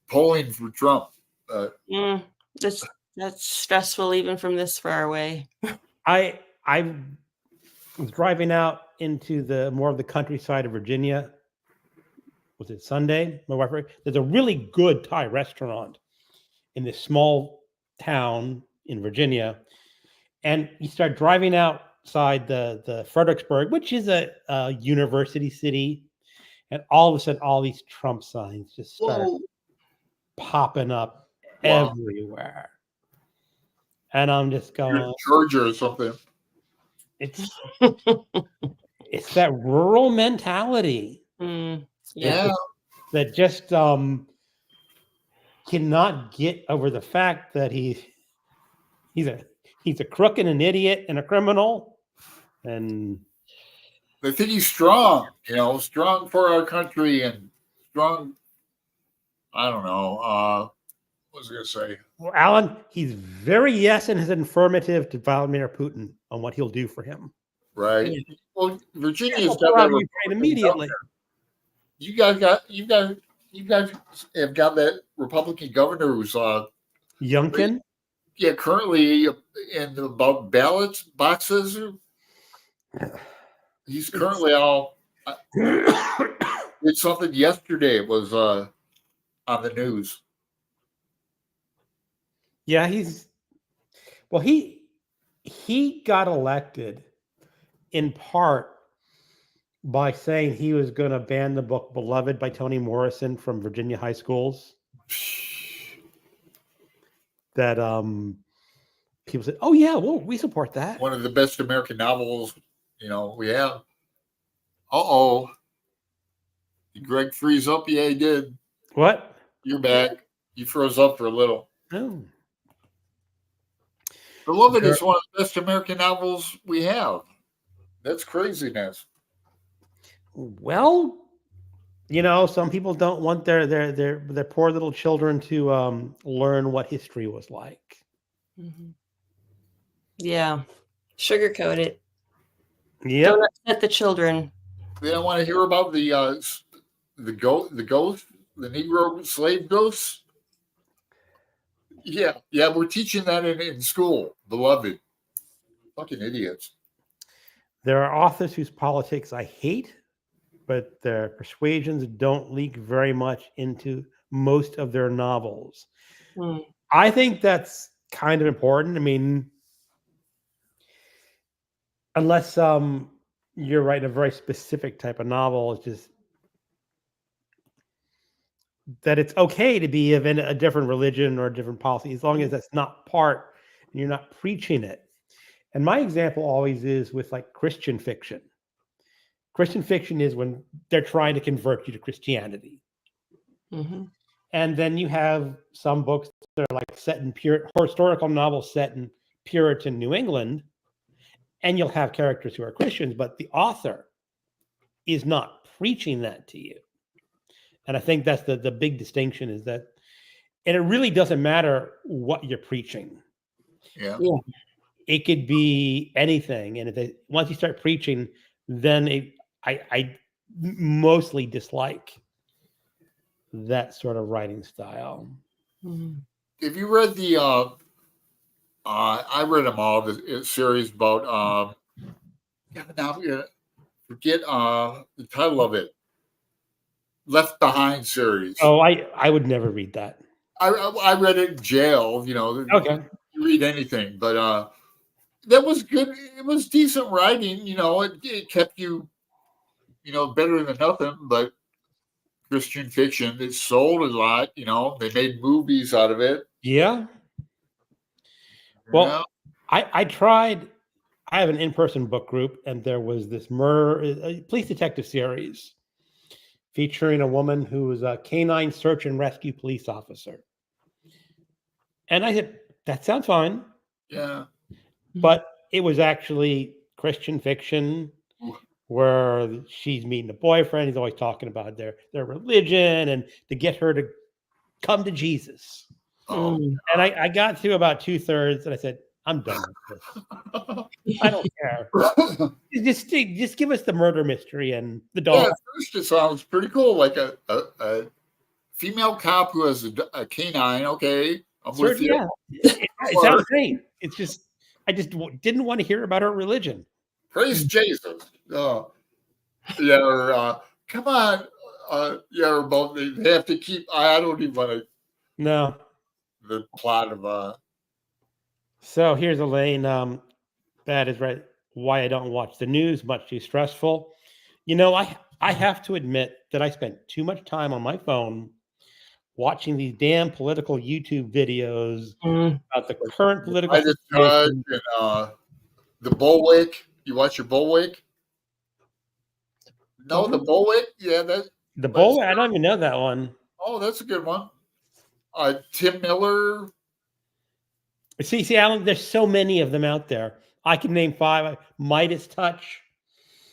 polling for Trump. Mm, that's stressful even from this far away. I was driving out into the more of the countryside of Virginia. Was it Sunday? My wife. There's a really good Thai restaurant in this small town in Virginia, and you start driving outside the Fredericksburg, which is a university city, and all of a sudden, all these Trump signs just start Whoa. popping up Wow. everywhere, and I'm just You're in going, Georgia or something. it's it's that rural mentality Mm, Yeah. yeah. that just cannot get over the fact that he's a crook and an idiot and a criminal, and They think he's strong, strong for our country and strong. I don't know. What was I going to say? well, Alan, he's very yes in his affirmative to Vladimir Putin on what he'll do for him. Right. Yeah. Well, Yeah, Virginia's he'll got pull that out Ukraine Republican immediately. governor. You guys have got that Republican governor who's Youngkin, currently in the ballots boxes. He's currently all did something yesterday. It was on the news. yeah, he got elected in part by saying he was going to ban the book Beloved by Toni Morrison from Virginia high schools. That people said, "Oh yeah, well we support that." One of the best American novels, we have. Uh-oh. Did Greg freeze up? Yeah, he did. What? You're back. You froze up for a little. Oh. Beloved There- is one of the best American novels we have. That's craziness. Well, some people don't want their poor little children to learn what history was like. Mhm. Yeah. Sugarcoat it. Yep. Don't upset the children. They don't want to hear about the ghost, the Negro slave ghosts. Yeah, we're teaching that in school. Beloved, fucking idiots. There are authors whose politics I hate, but their persuasions don't leak very much into most of their novels. Mm. I think that's kind of important. I mean, unless you're writing a very specific type of novel, it's just that it's okay to be of a different religion or a different policy as long as that's not part and you're not preaching it. And my example always is with like Christian fiction. Christian fiction is when they're trying to convert you to Christianity. Mhm. And then you have some books that are like set in historical novels set in Puritan New England, and you'll have characters who are Christians, but the author is not preaching that to you. And I think that's the big distinction is that, and it really doesn't matter what you're preaching. Yeah. Yeah. It could be anything, and once you start preaching, then I mostly dislike that sort of writing style. Mhm. Have you read the I read them all. The series about yeah, now I'm gonna forget the title of it. Left Behind series. Oh, I would never read that. I read it in jail. You know, Okay. you read anything, but that was good. It was decent writing. You know, it kept you, you know, better than nothing. But Christian fiction, it sold a lot. You know, they made movies out of it. Yeah. Yeah. Well, I tried. I have an in-person book group, and there was this murder police detective series featuring a woman who was a canine search and rescue police officer. And I said, that sounds fine. Yeah. But it was actually Christian fiction where she's meeting a boyfriend. He's always talking about their religion and to get her to come to Jesus. Oh. And I got through about 2/3 and I said, I'm done with this. I don't care. Just give us the murder mystery and the dog. Yeah, at first it sounds pretty cool. Like a female cop who has a canine. Okay, I'm with you. Yeah. It sounds great. It's just, I just didn't want to hear about her religion. Praise Jesus. Yeah, or come on. Yeah, or both. They have to keep. I don't even want to. No. The plot of. So here's Elaine. That is right. Why I don't watch the news, much too stressful. You know, I have to admit that I spent too much time on my phone watching these damn political YouTube videos about the current political situation. And the Bullwick. You watch your Bullwick? No, the Bullwick. Yeah, that the Bullwick. I don't even know that one. Oh, that's a good one. Tim Miller. See, Alan. There's so many of them out there. I can name 5. Midas Touch.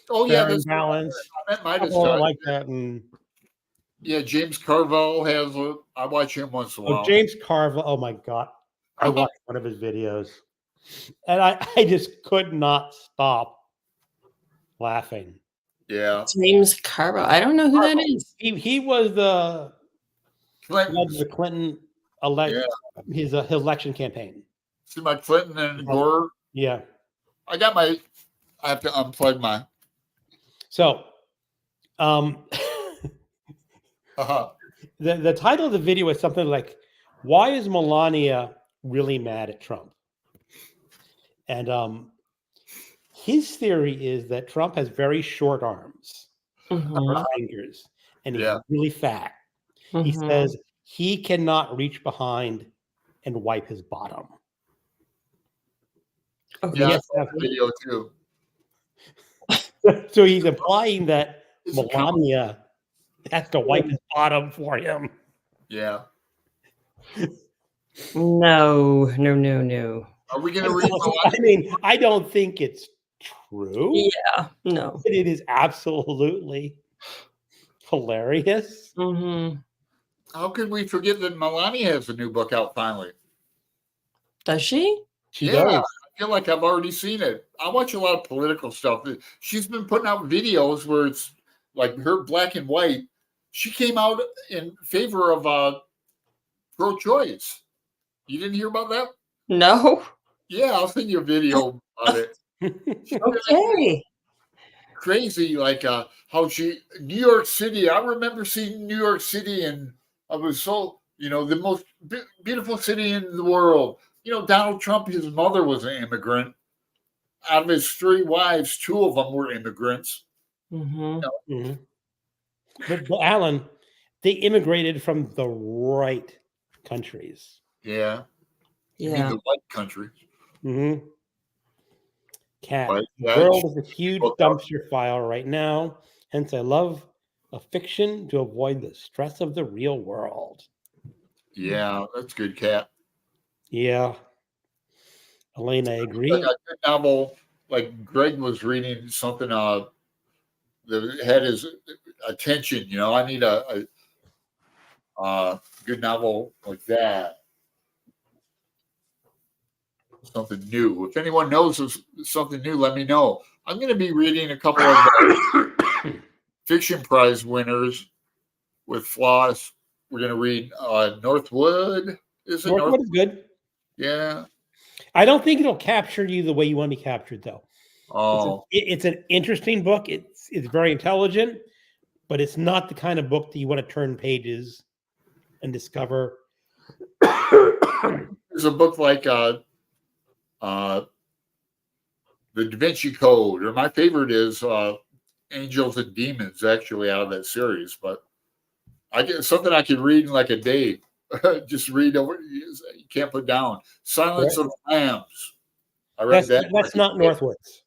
Oh yeah, that's balance. I meant Midas Touch. Touch. Like that. And yeah, James Carville has. I watch him once in a while. James Carville. Oh my God, I watched one of his videos, and I just could not stop laughing. Yeah, James Carville. I don't know who that is. He was the Clinton election. Yeah. His election campaign. See my Clinton and Gore. Yeah, I have to unplug my. So, the title of the video is something like, "Why is Melania really mad at Trump?" And his theory is that Trump has very short arms, fingers, and he's really fat. He says he cannot reach behind and wipe his bottom. Yeah, I saw the video too. So he's implying that Melania has to wipe his bottom for him. Yeah. No. Are we going to read Melania? I mean, I don't think it's true. Yeah, no. But it is absolutely hilarious. How could we forget that Melania has a new book out finally? Does she? She does. I feel like I've already seen it. I watch a lot of political stuff. She's been putting out videos where it's like her black and white. She came out in favor of pro-choice. You didn't hear about that? No. Yeah, I'll send you a video about it. Okay. Crazy, like how New York City. I remember seeing New York City, and I was so, the most beautiful city in the world. Donald Trump, his mother was an immigrant. Out of his 3 wives, 2 of them were immigrants. But Alan, they immigrated from the right countries. Yeah. The white countries. Cat. The world is a huge dumpster fire right now. Hence, I love a fiction to avoid the stress of the real world. Yeah, that's good, Cat. Yeah. Elaine, I agree. Like a good novel, like Greg was reading something that had his attention. I need a good novel like that. Something new. If anyone knows of something new, let me know. I'm going to be reading a couple of fiction prize winners with Floss. We're going to read Northwood. Is it Northwood is good. Yeah. I don't think it'll capture you the way you want to be captured, though. Oh, It's an interesting book. It's very intelligent, but it's not the kind of book that you want to turn pages and discover. there's a book like the Da Vinci Code, or my favorite is Angels and Demons, actually out of that series. But I get something I can read in like a day. Just read over. You can't put down. Silence of the Lambs. I read that. That's not Northwoods.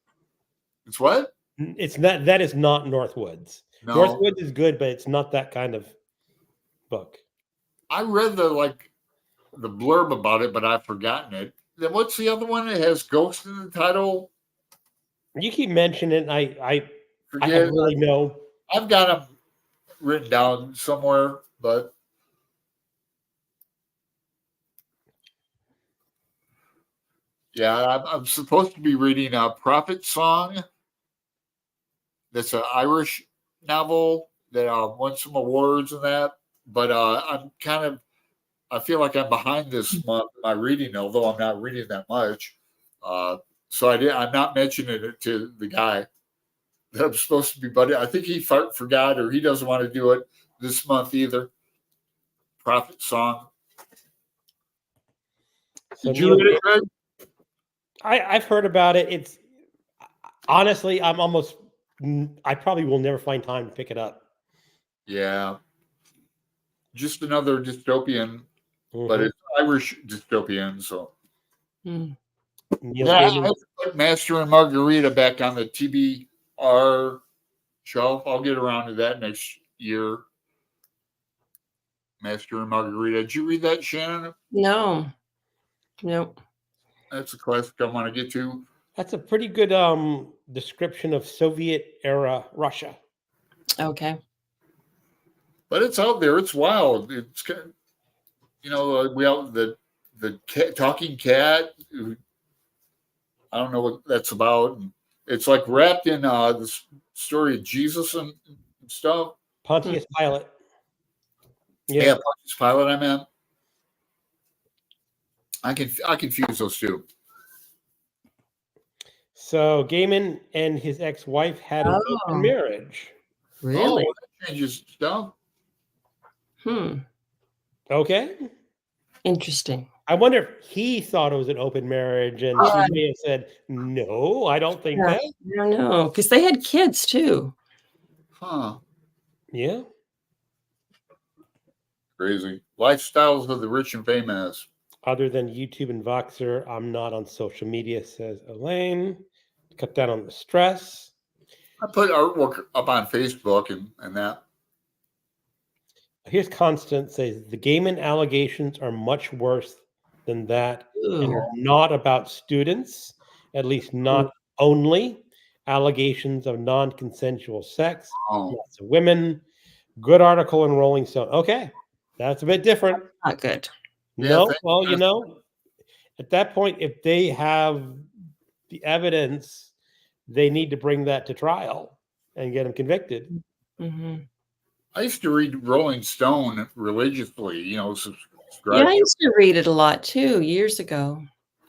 It's what? It's not. That is not Northwoods. No, Northwoods is good, but it's not that kind of book. I read the blurb about it, but I've forgotten it. Then what's the other one that has ghost in the title? You keep mentioning it. I Forget. have really no. I've got them written down somewhere, but yeah, I'm supposed to be reading a Prophet Song. That's an Irish novel that won some awards and that. But I feel like I'm behind this month in my reading, although I'm not reading that much. So I'm not mentioning it to the guy that I'm supposed to be buddy. I think he forgot, or he doesn't want to do it this month either. Prophet Song. So Did you read it, Greg? I've heard about it. It's honestly, I probably will never find time to pick it up. Yeah. Just another dystopian, but Mhm. it's Irish dystopian. So Mm. Neil yeah, I Gaiman. have to put Master and Margarita back on the TBR shelf. I'll get around to that next year. Master and Margarita. Did you read that, Shannon? No. Nope. That's a classic I want to get to. That's a pretty good description of Soviet era Russia. Okay. But it's out there. It's wild. It's we have the talking cat. I don't know what that's about. And it's like wrapped in the story of Jesus and stuff. Pontius Pilate. Yeah, Pontius Pilate. I meant. I confuse those two. So Gaiman and his ex-wife had an open marriage. Really? Oh, that changes stuff. Okay. Interesting. I wonder if he thought it was an open marriage, and she may have said, "No, I don't think that." I don't know, because they had kids too. Huh. Yeah. Crazy. Lifestyles of the rich and famous. Other than YouTube and Voxer, I'm not on social media, says Elaine. Cut down on the stress. I put artwork up on Facebook and that. Here's Constant says the Gaiman allegations are much worse than that and Ooh. are not about students, at least not only. Allegations of non-consensual sex, lots of women. Good article in Rolling Stone. Okay, that's a bit different. Not good. No, Yeah, well, at that point, if they have the evidence, they need to bring that to trial and get him convicted. Mm-hmm. I used to read Rolling Stone religiously, subscribe Yeah, I used to read it a lot too years ago.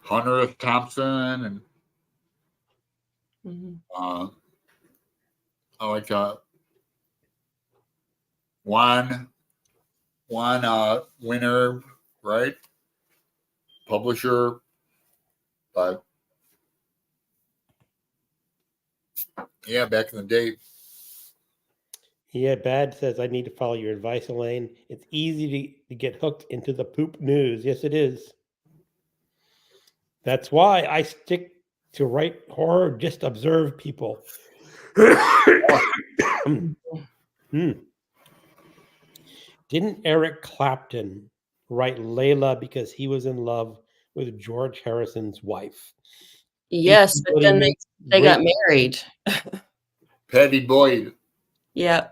Hunter S. Thompson and I like Juan Winner, right? Publisher, but yeah, back in the day. Yeah, Bad says, I need to follow your advice, Elaine. It's easy to get hooked into the poop news. Yes, it is. That's why I stick to write horror, just observe people. Didn't Eric Clapton write Layla because he was in love with George Harrison's wife? Yes, but then they got married. Patty Boyd. Yeah.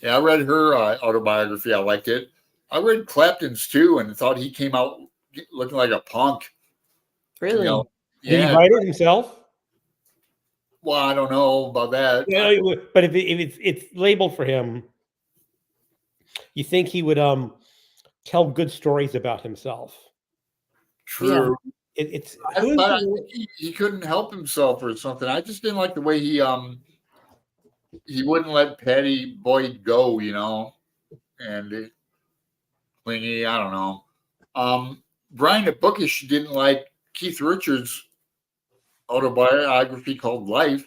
Yeah, I read her autobiography. I liked it. I read Clapton's too and thought he came out looking like a punk. Really? Did he write it himself? Well, I don't know about that. Yeah, but if it's labeled for him, you think he would tell good stories about himself. True. it's But I think he couldn't help himself or something. I just didn't like the way he wouldn't let Patty Boyd go, and clingy. I don't know. Brian Bookish didn't like Keith Richards' autobiography called Life.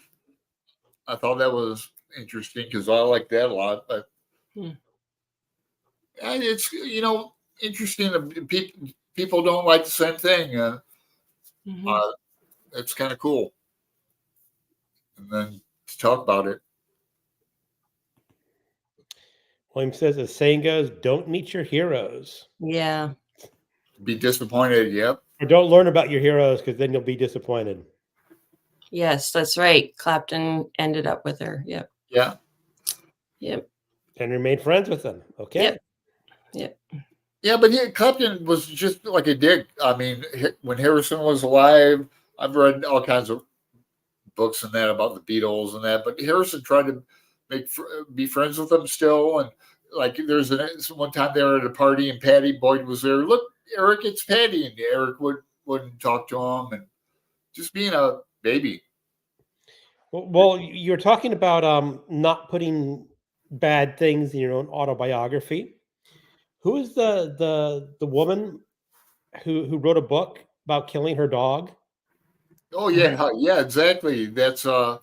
I thought that was interesting because I like that a lot. But it's interesting that people don't like the same thing. It's kind of cool. And then to talk about it. William says, as saying goes, don't meet your heroes. Yeah. Be disappointed. Yep. Or don't learn about your heroes because then you'll be disappointed. Yes, that's right. Clapton ended up with her. Yep. Yeah. Yep. And remained friends with them. Okay. Yep. Yeah, but Clapton was just like a dick. I mean, when Harrison was alive, I've read all kinds of books and that about the Beatles and that, but Harrison tried to be friends with them still. And like there's one time they were at a party and Patty Boyd was there. Look, Eric, it's Patty, and Eric wouldn't talk to him and just being a baby. Well, you're talking about not putting bad things in your own autobiography. Who is the woman who wrote a book about killing her dog? Oh yeah, exactly. That's from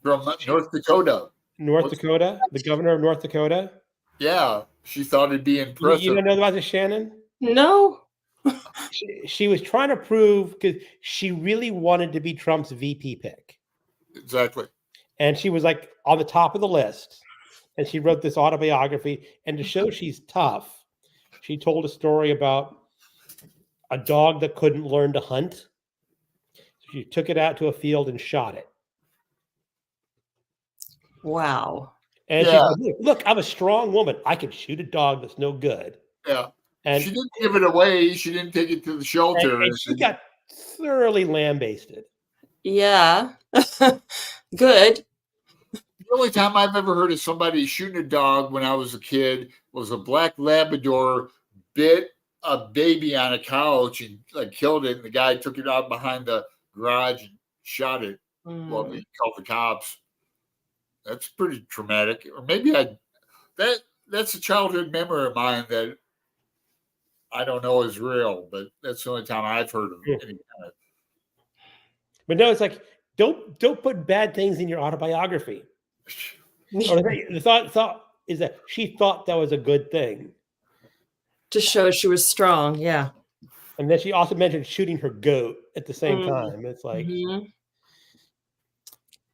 North Dakota. North Dakota, the governor of North Dakota. Yeah, she thought it'd be impressive. You don't know about this, Shannon? No. She was trying to prove because she really wanted to be Trump's VP pick. Exactly. And she was like on the top of the list. And she wrote this autobiography. And to show she's tough, she told a story about a dog that couldn't learn to hunt. She took it out to a field and shot it. Wow. And she's like, look, I'm a strong woman. I can shoot a dog that's no good. Yeah. And she didn't give it away. She didn't take it to the shelter. And she got thoroughly lambasted. Yeah. Good. The only time I've ever heard of somebody shooting a dog when I was a kid was a black Labrador bit a baby on a couch and like killed it. And the guy took it out behind the garage and shot it. Well, he called the cops. That's pretty traumatic. Or maybe that's a childhood memory of mine that I don't know is real, but that's the only time I've heard of any kind of. But no, it's like don't put bad things in your autobiography. Or the thought is that she thought that was a good thing to show she was strong. Yeah. And then she also mentioned shooting her goat at the same time. It's like,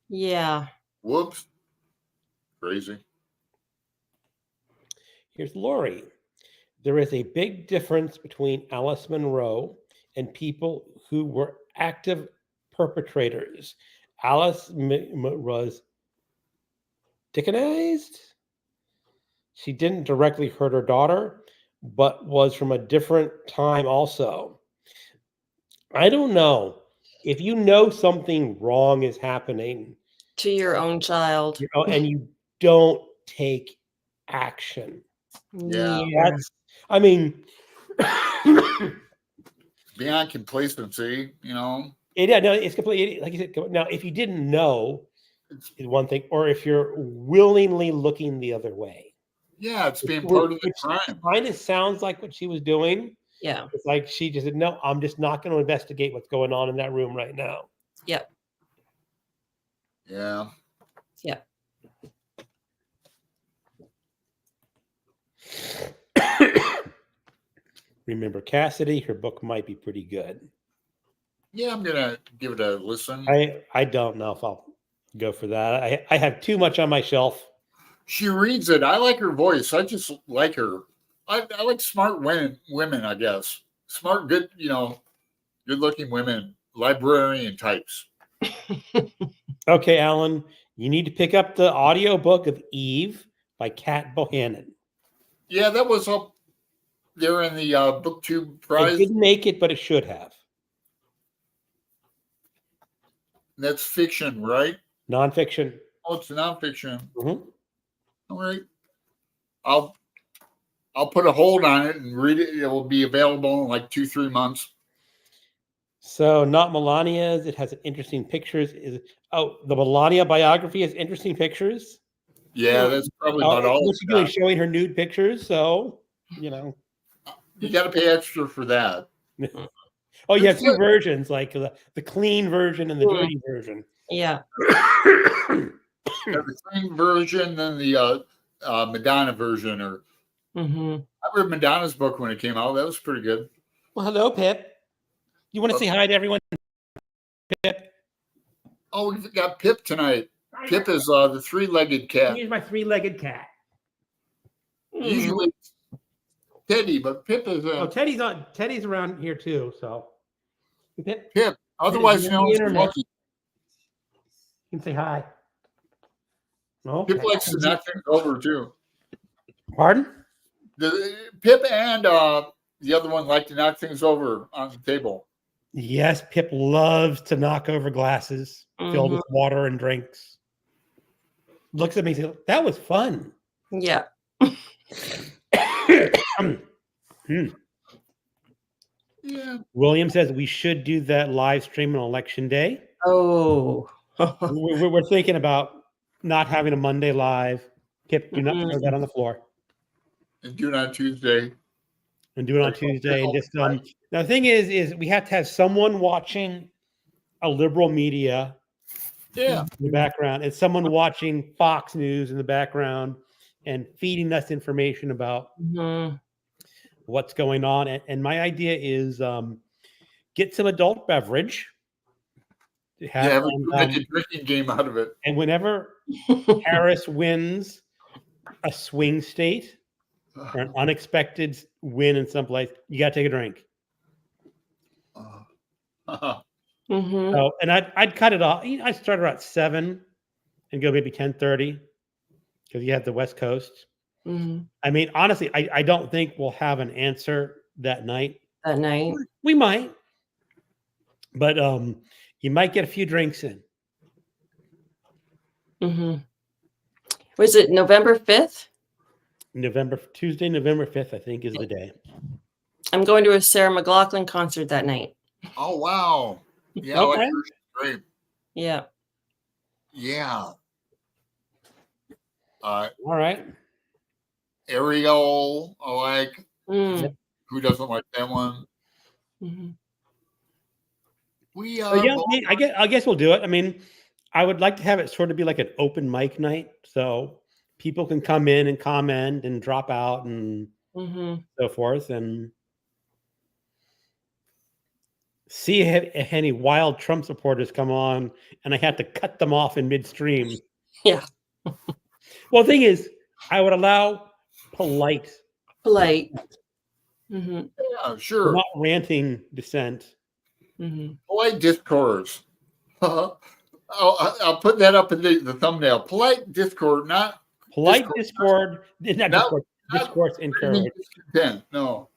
yeah. Whoops. Crazy. Here's Lori. There is a big difference between Alice Munro and people who were active perpetrators. Alice was dickenized. She didn't directly hurt her daughter, but was from a different time also. I don't know. If you know something wrong is happening to your own child, and you don't take action. Yeah. I mean, beyond complacency, Yeah, no, it's completely like you said. Now, if you didn't know, is one thing, or if you're willingly looking the other way. Yeah, it's being part of the crime. Kind of sounds like what she was doing. Yeah. It's like she just said, no, I'm just not going to investigate what's going on in that room right now. Yep. Yeah. Yeah. Remember Cassidy, her book might be pretty good. Yeah, I'm gonna give it a listen. I don't know if I'll go for that. I have too much on my shelf. She reads it. I like her voice. I just like her. I like smart women, I guess. Smart, good, good-looking women, librarian types. Okay, Alan, you need to pick up the audiobook of Eve by Kat Bohannon. Yeah, that was up there in the BookTube prize. It didn't make it, but it should have. That's fiction, right? Nonfiction. Oh, it's nonfiction. Mm-hmm. All right. I'll put a hold on it and read it. It will be available in like 2-3 months. So not Melania's. It has interesting pictures. The Melania biography has interesting pictures. Yeah, that's probably about all What's it's she doing? got. Showing her nude pictures. So you know. You got to pay extra for that. Oh, you have It's two good. versions, like the clean version and the Mm. dirty version. Yeah. Got the clean version, then the Madonna version. Or Hmm. I read Madonna's book when it came out. That was pretty good. Well, hello, Pip. You want to say hi to everyone, Pip? Oh, we've got Pip tonight. Pip is the three-legged cat. Here's my three-legged cat. Usually it's Teddy, but Pip is Oh, Teddy's around here too. So Pip, Pip, otherwise Pip is on known the as internet. Lucky. You can say hi. Pip Okay. likes to knock things over too. Pardon? The Pip and the other one like to knock things over on the table. Yes, Pip loves to knock over glasses filled with water and drinks. Looks at me and says, "That was fun." Yeah. Yeah. William says we should do that live stream on election day. Oh. We're thinking about not having a Monday live. Pip, do not throw that on the floor. And do it on Tuesday. And do it on Tuesday. And just now the thing is we have to have someone watching a liberal media Yeah. in the background and someone watching Fox News in the background and feeding us information about what's going on. And my idea is get some adult beverage. Have make a drinking game out of it. And whenever Harris wins a swing state or an unexpected win in some place, you got to take a drink. So, and I'd cut it off. I'd start around 7 and go maybe 10:30 because you have the West Coast. I mean, honestly, I don't think we'll have an answer that night. That night? We might. But you might get a few drinks in. Was it November 5th? Tuesday, November 5th, I think, is the day. I'm going to a Sarah McLachlan concert that night. Oh, wow. Yeah, Okay. Great. Yeah. Yeah. All right. Ariel, I like. Who doesn't like that one? We I guess we'll do it. I mean, I would like to have it sort of be like an open mic night, so people can come in and comment and drop out and so forth, and see if any wild Trump supporters come on, and I have to cut them off in midstream. Yeah. Well, the thing is, I would allow polite. Yeah, sure. Not ranting dissent. Polite discourse. I'll put that up in the thumbnail. Polite discourse, not polite discord. Discourse encouraged. No.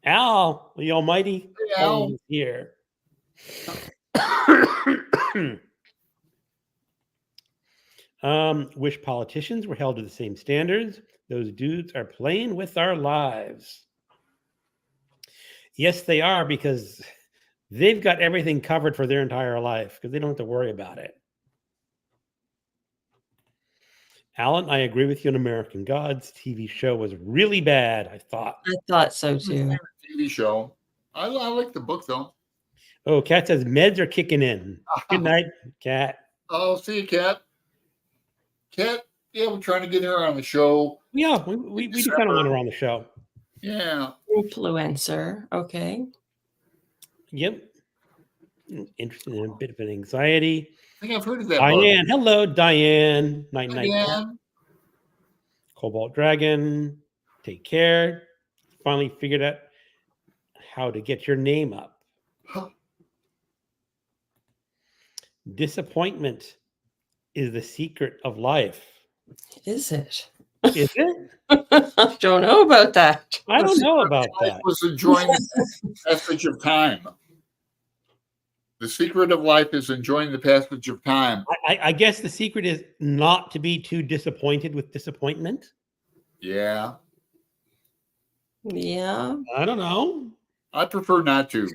Al, the Almighty, Al is here. Wish politicians were held to the same standards. Those dudes are playing with our lives. Yes, they are, because they've got everything covered for their entire life because they don't have to worry about it. Alan, I agree with you on American Gods. TV show was really bad, I thought. I thought so too. TV show. I like the book though. Oh, Kat says meds are kicking in. Good night, Kat. Oh, see you, Kat. Kat, yeah, we're trying to get her on the show. Yeah, we do kind of want her on the show. Yeah. Influencer. Okay. Yep. Interested in a bit of an anxiety. I think I've heard of that. Diane. Book. Hello, Diane. Night, night. Diane. Cobalt Dragon. Take care. Finally figured out how to get your name up. Huh. Disappointment is the secret of life. Is it? Is it? I don't know about that. I don't know about that. Life was enjoying the passage of time. The secret of life is enjoying the passage of time. I guess the secret is not to be too disappointed with disappointment. Yeah. Yeah. I don't know. I prefer not to.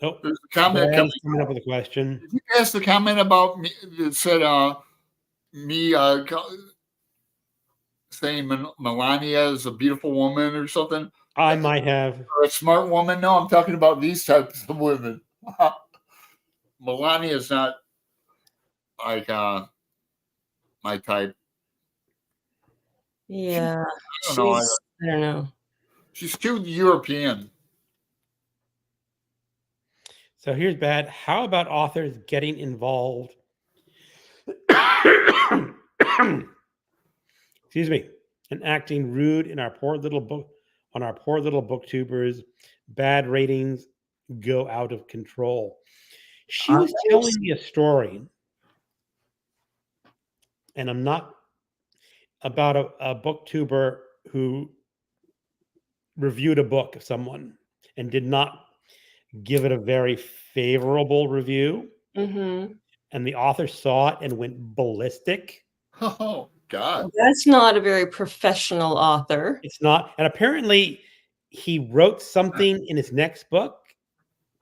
Oh, There's a comment Brad's coming up with a question. Did you ask the comment about me that said me saying Melania is a beautiful woman or something? I might have. Or a smart woman? No, I'm talking about these types of women. Melania is not like my type. Yeah. I don't know. I don't know. She's too European. So here's bad. How about authors getting involved? Excuse me. And acting rude in our poor little book on our poor little booktubers. Bad ratings go out of control. She was telling me a story, and I'm not about a booktuber who reviewed a book of someone and did not give it a very favorable review. Mm-hmm. And the author saw it and went ballistic. Oh, God. That's not a very professional author. It's not. And apparently he wrote something in his next book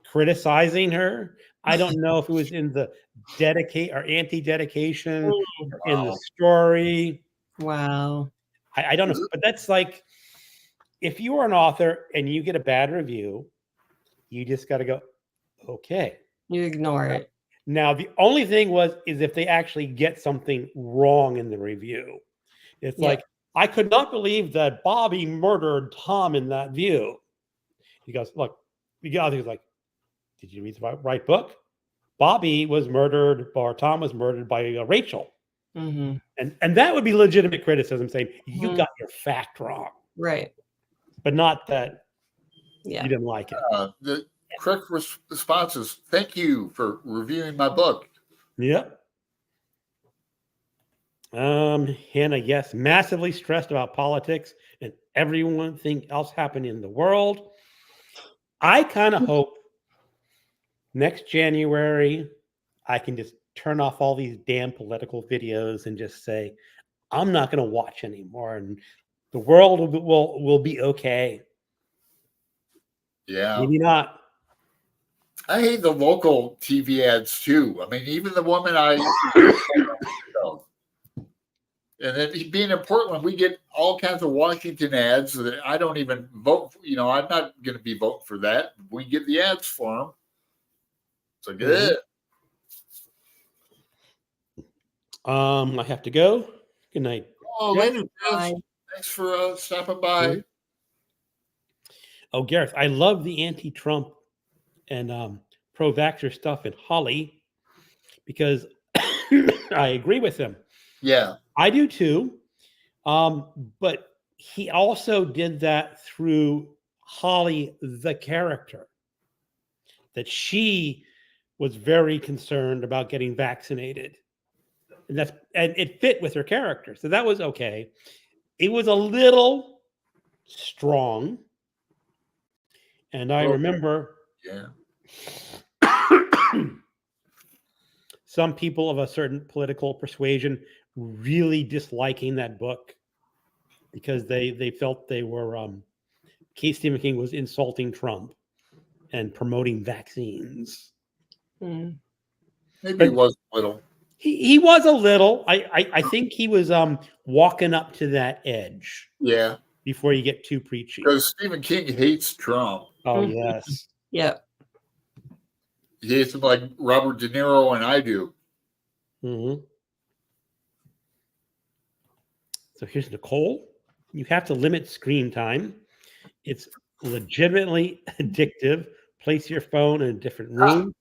criticizing her. I don't know if it was in the dedicate or anti-dedication or in the story. Wow. I don't know. But that's like, if you are an author and you get a bad review, you just got to go, okay. You ignore it. Now, the only thing is if they actually get something wrong in the review. It's like, I could not believe that Bobby murdered Tom in that view. He goes, look, the other is like, did you read the right book? Bobby was murdered, or Tom was murdered by Rachel. Mm-hmm. And that would be legitimate criticism, saying, you got your fact wrong. Right. But not that you didn't like it. The correct response is, thank you for reviewing my book. Yep. Hannah, yes, massively stressed about politics and everything else happening in the world. I kind of hope next January I can just turn off all these damn political videos and just say, I'm not going to watch anymore, and the world will be okay. Yeah. Maybe not. I hate the local TV ads too. I mean, even the woman and then being in Portland, we get all kinds of Washington ads that I don't even vote for. I'm not going to be voting for that. We get the ads for them. So good. I have to go. Good night. Oh, later, Chris. Thanks for stopping by. Oh, Gareth, I love the anti-Trump and pro-vaxxer stuff in Holly because I agree with him. Yeah. I do too. But he also did that through Holly, the character, that she was very concerned about getting vaccinated. And it fit with her character. So that was okay. It was a little strong. And I remember some people of a certain political persuasion really disliking that book because they felt they were Stephen King was insulting Trump and promoting vaccines. Maybe he was a little. He was a little. I think he was walking up to that edge. Yeah. Before you get too preachy. Because Stephen King hates Trump. Oh, yes. Yeah. He hates him like Robert De Niro and I do. Mm-hmm. So here's Nicole. You have to limit screen time. It's legitimately addictive. Place your phone in a different room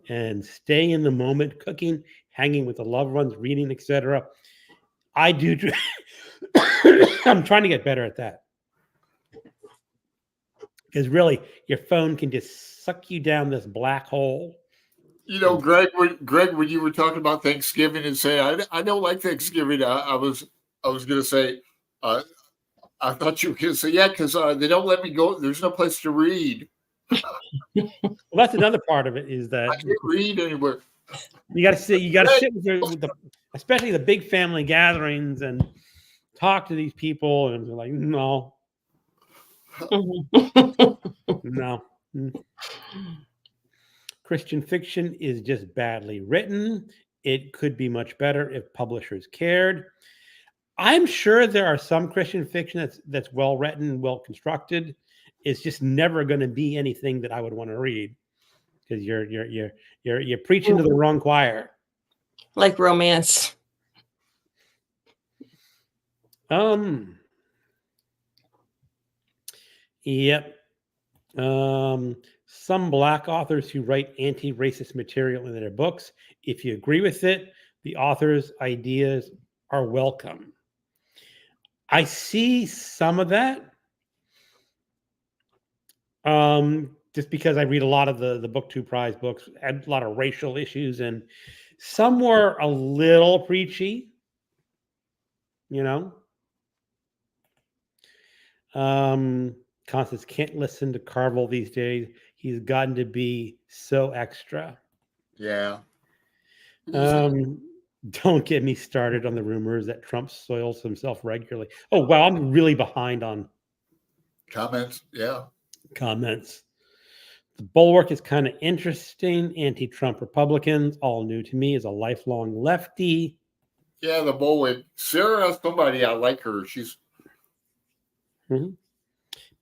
and stay in the moment, cooking, hanging with the loved ones, reading, etc. I do. I'm trying to get better at that. Because really, your phone can just suck you down this black hole. Greg, when you were talking about Thanksgiving and saying, I don't like Thanksgiving, I was going to say, I thought you were going to say, yeah, because they don't let me go. There's no place to read. Well, that's another part of it is that I can't read anywhere. You got to sit. You got to sit with especially the big family gatherings and talk to these people. And they're like, no. No. Christian fiction is just badly written. It could be much better if publishers cared. I'm sure there are some Christian fiction that's well written, well constructed. It's just never going to be anything that I would want to read because you're preaching to the wrong choir. Like romance. Yep. Some Black authors who write anti-racist material in their books. If you agree with it, the author's ideas are welcome. I see some of that. Just because I read a lot of the Book 2 prize books, and a lot of racial issues, and some were a little preachy, you know. Constance can't listen to Carville these days. He's gotten to be so extra. Yeah. Don't get me started on the rumors that Trump soils himself regularly. Oh, wow, I'm really behind on Comments. Yeah. comments. The Bulwark is kind of interesting. Anti-Trump Republicans, all new to me as a lifelong lefty. Yeah, the Bullwick. Sarah, somebody, I like her. She's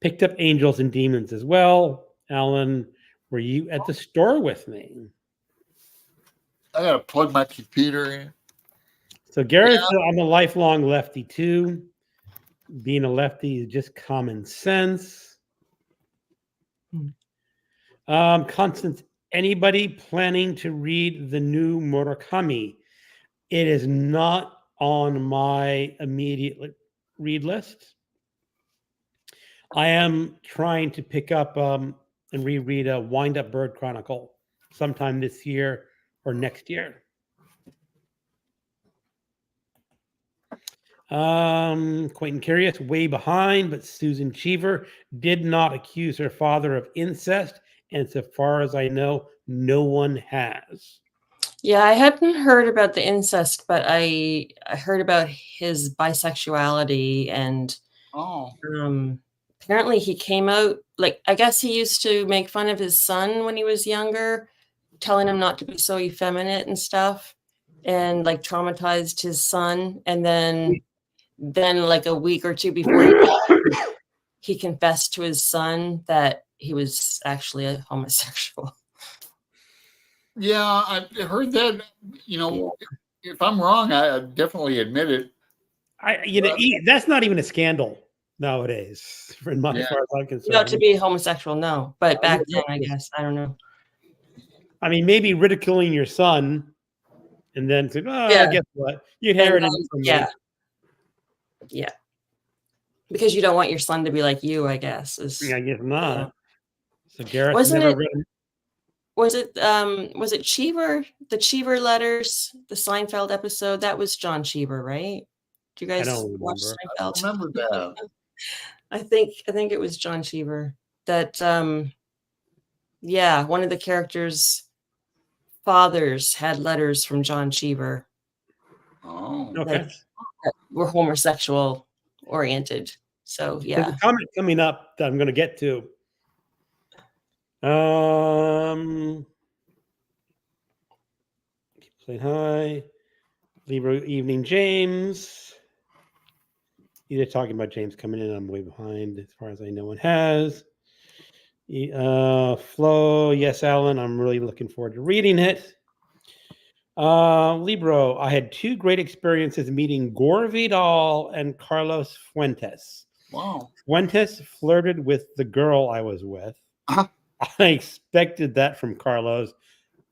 Picked up Angels and Demons as well. Alan, were you at the store with me? I gotta plug my computer in. So Garrett, I'm a lifelong lefty too. Being a lefty is just common sense. Constance, anybody planning to read the new Murakami? It is not on my immediate read list. I am trying to pick up and reread a Wind Up Bird Chronicle sometime this year or next year. Quentin Curious, way behind, but Susan Cheever did not accuse her father of incest, and so far as I know, no one has. Yeah, I hadn't heard about the incest, but I heard about his bisexuality, and apparently he came out, like, I guess he used to make fun of his son when he was younger, telling him not to be so effeminate and stuff, and like traumatized his son. And then like a week or two before he confessed to his son that he was actually a homosexual. Yeah, I heard that. You know, if I'm wrong, I definitely admit it. That's not even a scandal nowadays, as far as I'm concerned. No, to be homosexual, no. But back then, I guess, I don't know. I mean, maybe ridiculing your son, and then say, guess what? You inherited it from me. Yeah. Because you don't want your son to be like you, I guess. I guess not. So Gareth Wasn't never it? Was it Cheever? The Cheever letters, the Seinfeld episode? That was John Cheever, right? Do you guys watch Seinfeld? I remember that. I think it was John Cheever that one of the characters' fathers had letters from John Cheever. Oh, okay. That were homosexual oriented. So yeah. There's a comment coming up that I'm going to get to. Say hi. Libra evening, James. Either talking about James coming in. I'm way behind as far as I know one has. Flo, yes, Alan. I'm really looking forward to reading it. Libro, I had two great experiences meeting Gore Vidal and Carlos Fuentes. Wow. Fuentes flirted with the girl I was with. I expected that from Carlos,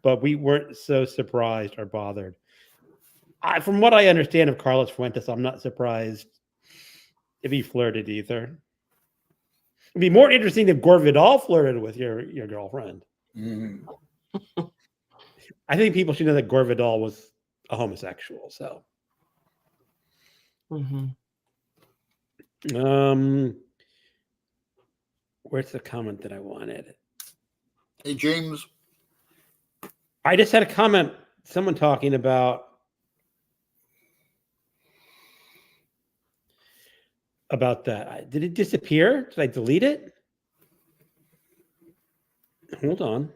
but we weren't so surprised or bothered. From what I understand of Carlos Fuentes, I'm not surprised if he flirted either. It'd be more interesting if Gore Vidal flirted with your girlfriend. Mm-hmm. I think people should know that Gore Vidal was a homosexual. So, where's the comment that I wanted? Hey, James. I just had a comment. Someone talking about about that. Did it disappear? Did I delete it? Hold on.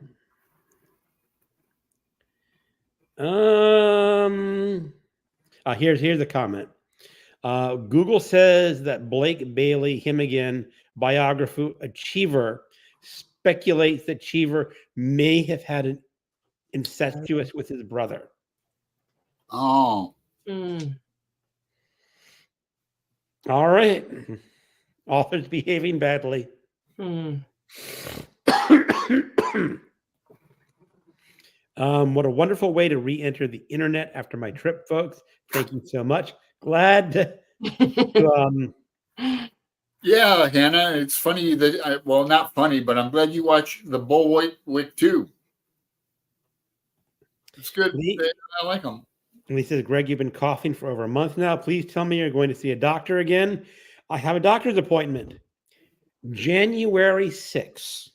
Here's a comment. Google says that Blake Bailey, him again, biography Achiever, speculates that Cheever may have had an incestuous with his brother. Oh, Mm. All right. Authors behaving badly. Mm. What a wonderful way to re-enter the internet after my trip, folks. Thank you so much. Glad to yeah, Hannah. It's funny that well, not funny, but I'm glad you watched the Bullwick too. It's good. I like them. And he says, Greg, you've been coughing for over a month now. Please tell me you're going to see a doctor again. I have a doctor's appointment January 6th.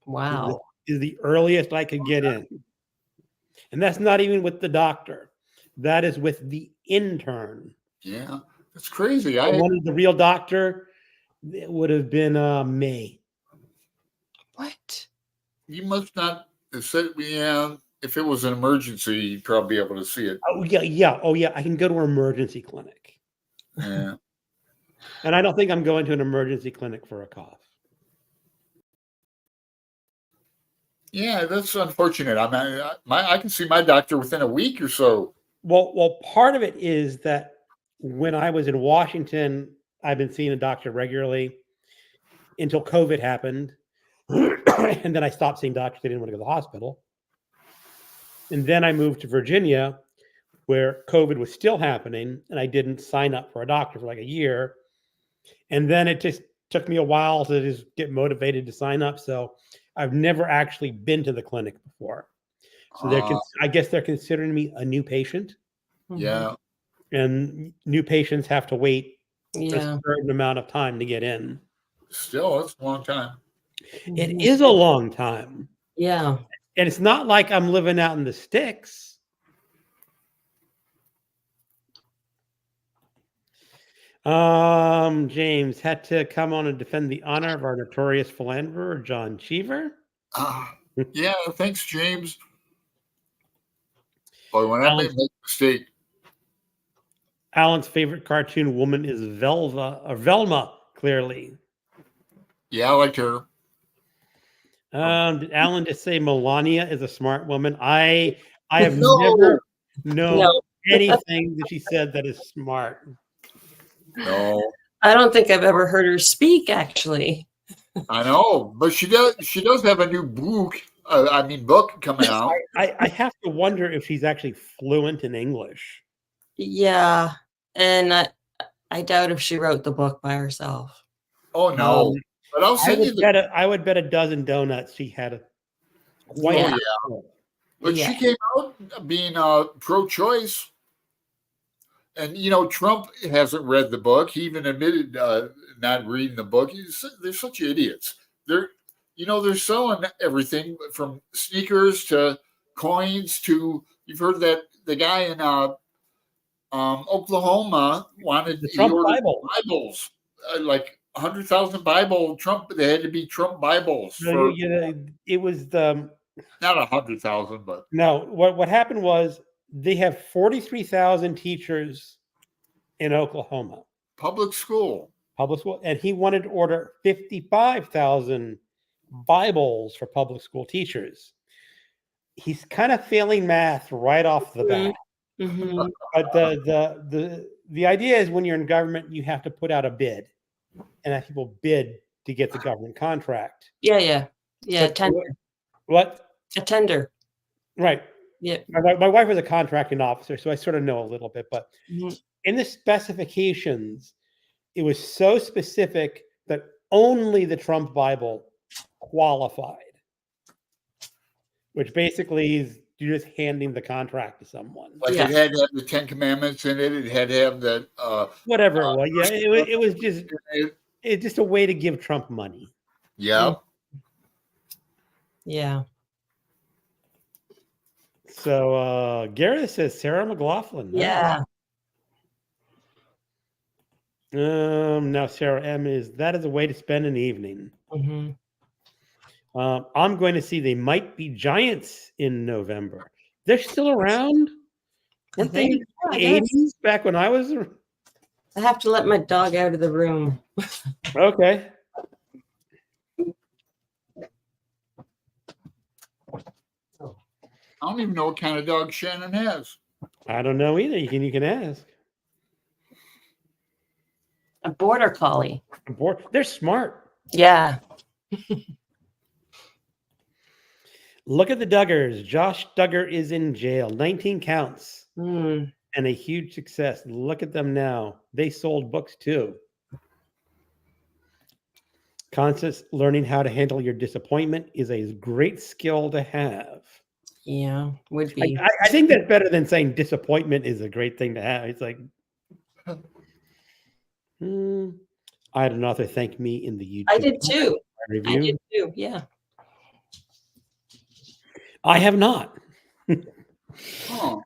Wow. Is the earliest I could get in. And that's not even with the doctor. That is with the intern. Yeah, that's crazy. I wanted the real doctor. It would have been May. What? You must not have said, yeah, if it was an emergency, you'd probably be able to see it. Oh, yeah. Oh, yeah. I can go to an emergency clinic. Yeah. And I don't think I'm going to an emergency clinic for a cough. Yeah, that's unfortunate. I can see my doctor within a week or so. Well, part of it is that when I was in Washington, I've been seeing a doctor regularly until COVID happened. And then I stopped seeing doctors. They didn't want to go to the hospital. And then I moved to Virginia where COVID was still happening. And I didn't sign up for a doctor for like a year. And then it just took me a while to just get motivated to sign up. So I've never actually been to the clinic before. So I guess they're considering me a new patient. Yeah. And new patients have to wait a Yeah. certain amount of time to get in. Still, that's a long time. It is a long time. Yeah. And it's not like I'm living out in the sticks. James had to come on and defend the honor of our notorious philanderer, John Cheever. Yeah, thanks, James. Boy, when I made a mistake. Alan's favorite cartoon woman is Velma, clearly. Yeah, I liked her. Did Alan just say Melania is a smart woman? I have never known anything that she said that is smart. No. I don't think I've ever heard her speak, actually. I know, but she does have a new book. Book coming out. I have to wonder if she's actually fluent in English. Yeah, and I doubt if she wrote the book by herself. Oh no! But I'll send you I would bet a dozen donuts she had But she came out being pro-choice, and Trump hasn't read the book. He even admitted not reading the book. They're such idiots. They're selling everything from sneakers to coins to. You've heard that the guy in Oklahoma wanted the Trump Bibles, like 100,000 Bible Trump. They had to be Trump Bibles. It was the not 100,000, but no. What happened was they have 43,000 teachers in Oklahoma, public school, and he wanted to order 55,000 Bibles for public school teachers. He's kind of failing math right off the bat. Mm-hmm. But the idea is when you're in government, you have to put out a bid, and have people bid to get the government contract. Yeah. Tender. What? A tender. Right. Yeah. My wife was a contracting officer, so I sort of know a little bit. But in the specifications, it was so specific that only the Trump Bible qualified, which basically is you're just handing the contract to someone. Like it had to have the 10 Commandments in it. It had to have the whatever it was. Yeah, it was just a way to give Trump money. Yeah. Yeah. So Gareth says Sarah McLaughlin. Yeah. Now Sarah M that is a way to spend an evening. Hmm. I'm going to see They Might Be Giants in November. They're still around? I Weren't they in think, yeah, I the guess. 80s back when I was? I have to let my dog out of the room. Okay. I don't even know what kind of dog Shannon has. I don't know either. You can ask. A border collie. They're smart. Yeah. Look at the Duggars. Josh Duggar is in jail. 19 counts Mm. and a huge success. Look at them now. They sold books too. Constance, learning how to handle your disappointment is a great skill to have. Yeah, would be. I think that's better than saying disappointment is a great thing to have. It's like, I had an author thank me in the YouTube I did too. review. I did too. Yeah. I have not. Oh,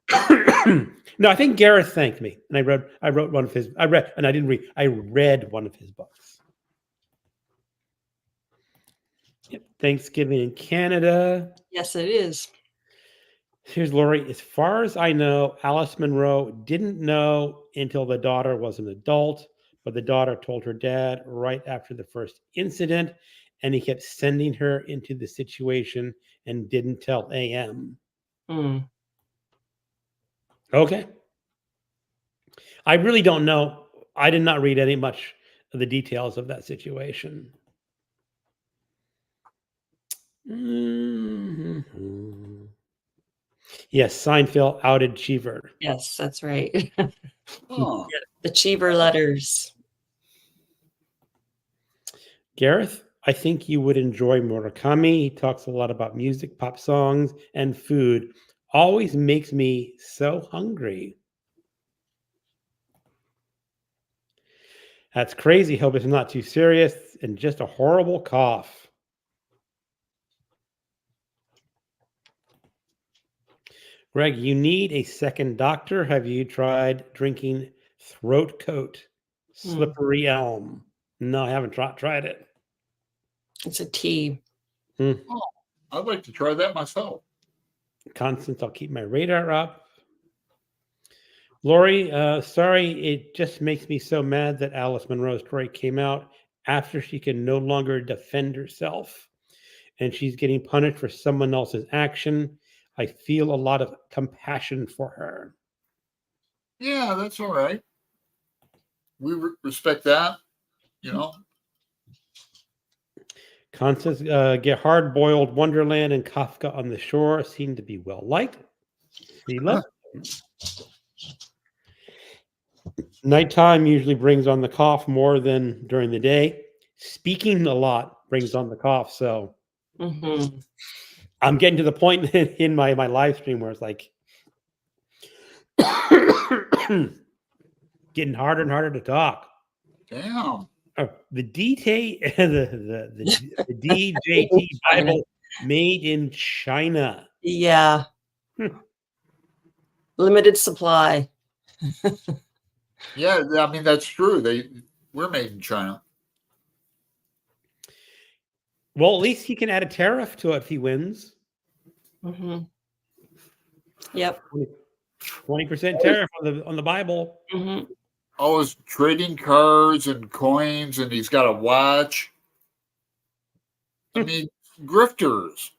No, I think Gareth thanked me, and I wrote one of his. I read one of his books. Yep. Thanksgiving in Canada. Yes, it is. Here's Lori. As far as I know, Alice Munro didn't know until the daughter was an adult, but the daughter told her dad right after the first incident, and he kept sending her into the situation and didn't tell AM. Mm. Okay. I really don't know. I did not read any much of the details of that situation. Mm-hmm. Yes, Seinfeld outed Cheever. Yes, that's right. oh. The Cheever letters. Gareth, I think you would enjoy Murakami. He talks a lot about music, pop songs, and food. Always makes me so hungry. That's crazy. Hope it's not too serious and just a horrible cough. Greg, you need a second doctor. Have you tried drinking throat coat? Slippery elm. No, I haven't tried it. It's a tea. Oh, I'd like to try that myself. Constance, I'll keep my radar up. Lori, sorry, it just makes me so mad that Alice Munro's story came out after she can no longer defend herself and she's getting punished for someone else's action. I feel a lot of compassion for her. Yeah, that's all right. We respect that, you know. Constance, get hard-boiled Wonderland and Kafka on the Shore seem to be well liked. Sheila. Nighttime usually brings on the cough more than during the day. Speaking a lot brings on the cough. So I'm getting to the point in my live stream where it's like getting harder and harder to talk. Damn. The DJT Bible made in China. Yeah. Limited supply. Yeah, I mean that's true. We're made in China. Well, at least he can add a tariff to it if he wins. Yep. 20% tariff on the Bible. Oh, his trading cards and coins, and he's got a watch. I mean, grifters.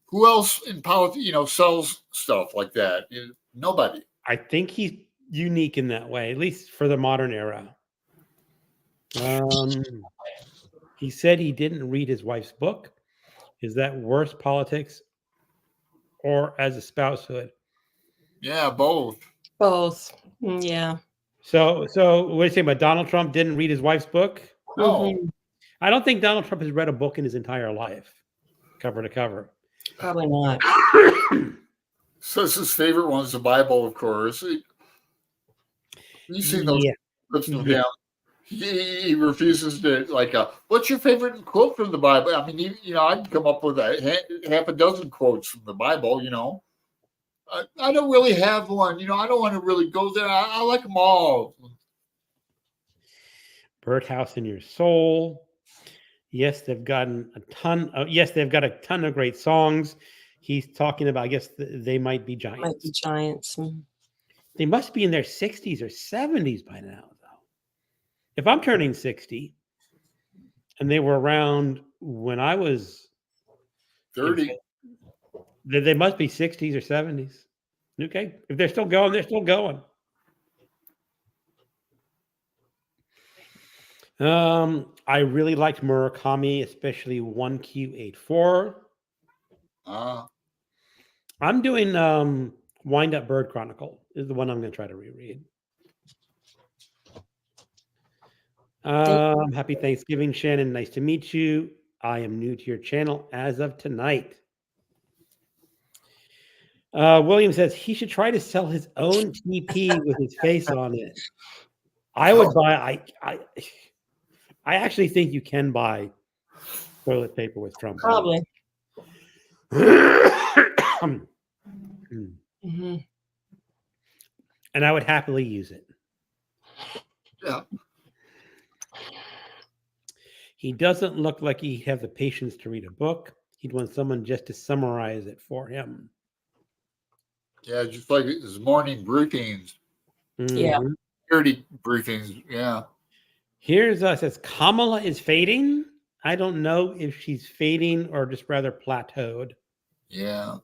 Who else in politics, sells stuff like that? Nobody. I think he's unique in that way, at least for the modern era. He said he didn't read his wife's book. Is that worse politics or as a spousehood? Yeah, both. Both. Yeah. So what do you say about Donald Trump didn't read his wife's book? No. I don't think Donald Trump has read a book in his entire life, cover to cover. Probably not. Says his favorite one's the Bible, of course. You see those clips of him. He refuses to what's your favorite quote from the Bible? I mean, I'd come up with half a dozen quotes from the Bible. I don't really have one. I don't want to really go there. I like them all. Birdhouse in Your Soul. Yes, they've gotten a ton. Yes, they've got a ton of great songs. He's talking about. I guess they might be Might giants. be giants. They must be in their 60s or 70s by now, though. If I'm turning 60, and they were around when I was 30. they must be 60s or 70s. Okay, if they're still going, they're still going. I really liked Murakami, especially 1Q84. I'm doing Wind Up Bird Chronicle is the one I'm going to try to reread. Happy Thanksgiving, Shannon. Nice to meet you. I am new to your channel as of tonight. William says he should try to sell his own TP with his face on it. I would buy. I actually think you can buy toilet paper with Trump. Probably. And I would happily use it. Yeah. He doesn't look like he'd have the patience to read a book. He'd want someone just to summarize it for him. Yeah, just like his morning briefings. Yeah. Security briefings. Yeah. Here's says Kamala is fading. I don't know if she's fading or just rather plateaued. Yeah.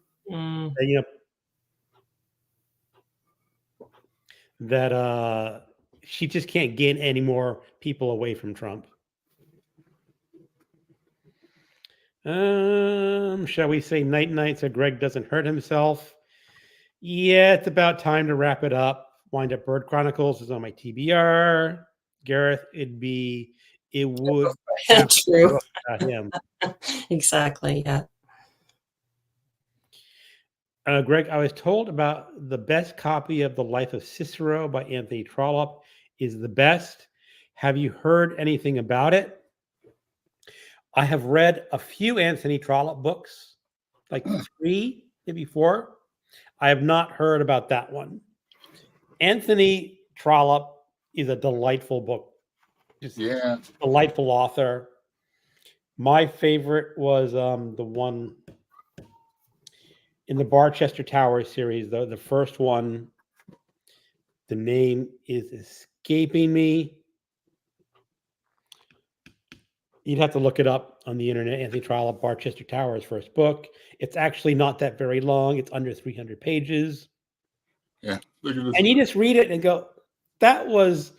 That she just can't get any more people away from Trump. Shall we say night so Greg doesn't hurt himself? Yeah, it's about time to wrap it up. Wind Up Bird Chronicles is on my TBR. Gareth, it would true. him. Exactly. Yeah. Greg, I was told about the best copy of The Life of Cicero by Anthony Trollope is the best. Have you heard anything about it? I have read a few Anthony Trollope books, like 3, maybe 4. I have not heard about that one. Anthony Trollope is a delightful book. Just delightful author. My favorite was the one in the Barchester Towers series, the first one. The name is escaping me. You'd have to look it up on the internet. Anthony Trollope, Barchester Towers, first book. It's actually not that very long. It's under 300 pages. Yeah. Look at this. And you just read it and go, that was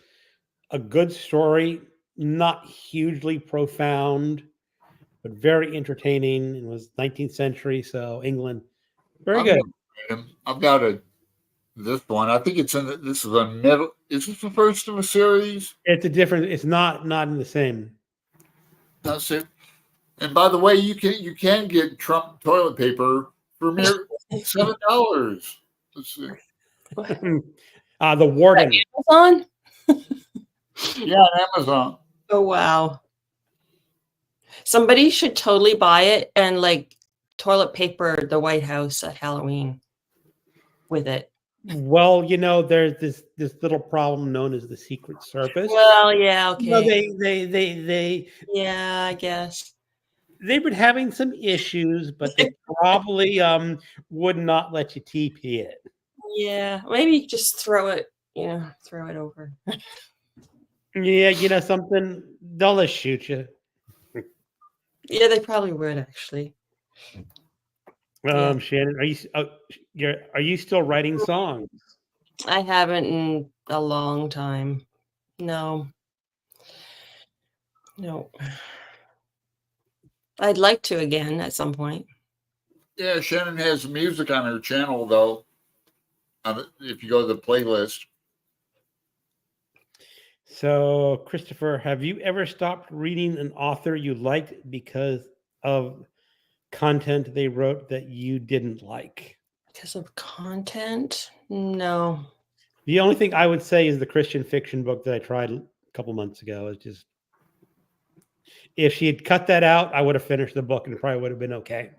a good story, not hugely profound, but very entertaining. It was 19th century, so England. Very good. I've got this one. I think this is a middle. Is this the first of a series? It's not in the same. That's it. And by the way, you can get Trump toilet paper for mere $7. Let's see. The Warden. Amazon? Yeah, Amazon. Oh wow. Somebody should totally buy it and like toilet paper the White House at Halloween with it. Well, there's this little problem known as the Secret Service. Well, yeah, okay. They yeah, I guess. They've been having some issues, but they probably would not let you TP it. Yeah, maybe just throw it over. Yeah, something, they'll just shoot you. Yeah, they probably would actually. Shannon, are you still writing songs? I haven't in a long time. No. I'd like to again at some point. Yeah, Shannon has music on her channel though. If you go to the playlist. So, Christopher, have you ever stopped reading an author you liked because of content they wrote that you didn't like? Because of content? No. The only thing I would say is the Christian fiction book that I tried a couple months ago. Is just, if she had cut that out, I would have finished the book and it probably would have been okay.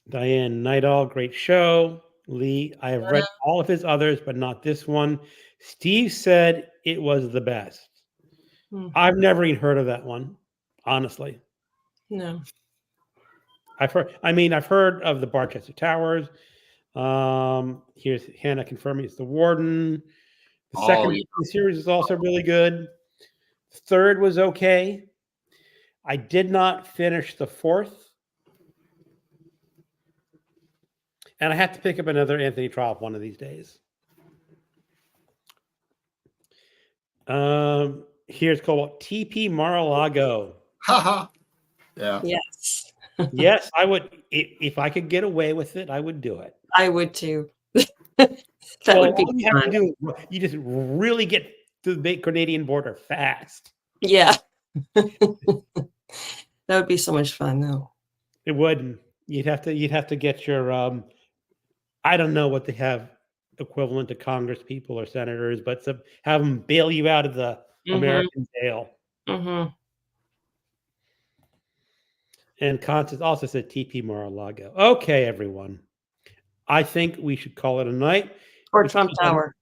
Diane Nightall, great show. Lee, I have read all of his others, but not this one. Steve said it was the best. I've never even heard of that one, honestly. No. I've heard of the Barchester Towers. Here's Hannah confirming it's the Warden. The second in the series is also really good. The third was okay. I did not finish the fourth. And I have to pick up another Anthony Trollope one of these days. Here's called TP Mar-a-Lago. Haha. Yeah. Yes. Yes, I would. If I could get away with it, I would do it. I would too. That would be all you have to do, you just really get to the big Canadian border fast. Yeah. That would be so much fun, though. It would. You'd have to get your I don't know what they have equivalent to Congress people or senators, but to have them bail you out of the American jail. And Constance also said TP Mar-a-Lago. Okay, everyone. I think we should call it a night. Or Trump Tower.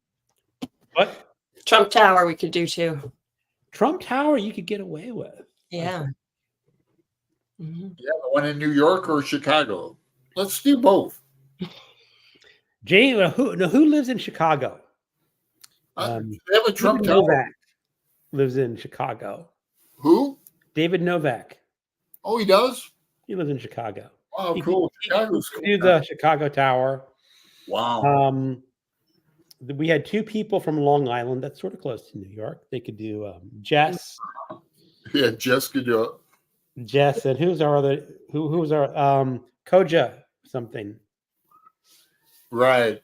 What? Trump Tower we could do too. Trump Tower you could get away with. Yeah. Yeah, the one in New York or Chicago. Let's do both. Jane, who lives in Chicago? They have a Trump David Tower. Novak lives in Chicago. Who? David Novak. Oh, he does? He lives in Chicago. Wow, cool. Chicago's cool. Do the Chicago Tower. Wow. We had two people from Long Island. That's sort of close to New York. They could do Jess. Yeah, Jess could do it. Jess, and who's our other? Who was our Koja something? Right.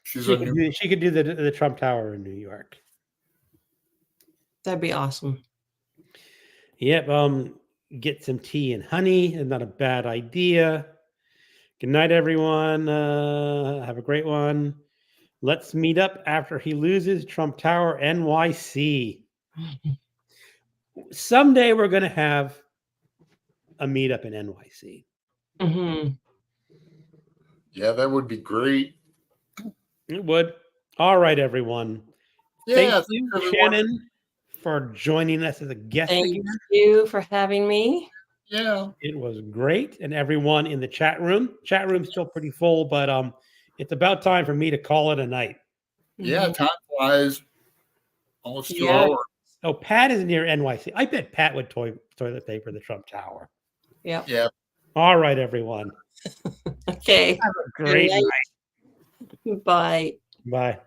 She could do the Trump Tower in New York. That'd be awesome. Yep. Get some tea and honey is not a bad idea. Good night, everyone. Have a great one. Let's meet up after he loses Trump Tower NYC. Someday we're going to have a meetup in NYC. Yeah, that would be great. It would. All right, everyone. Yeah, thank you, Shannon, for joining us as a guest. Thank you for having me. Yeah. It was great. And everyone in the chat room. Chat room's still pretty full, but it's about time for me to call it a night. Yeah, time flies. Almost 2 hours. Oh, Pat is near NYC. I bet Pat would toilet paper the Trump Tower. Yep. Yeah. All right, everyone. Okay. Have a great night. Bye. Bye.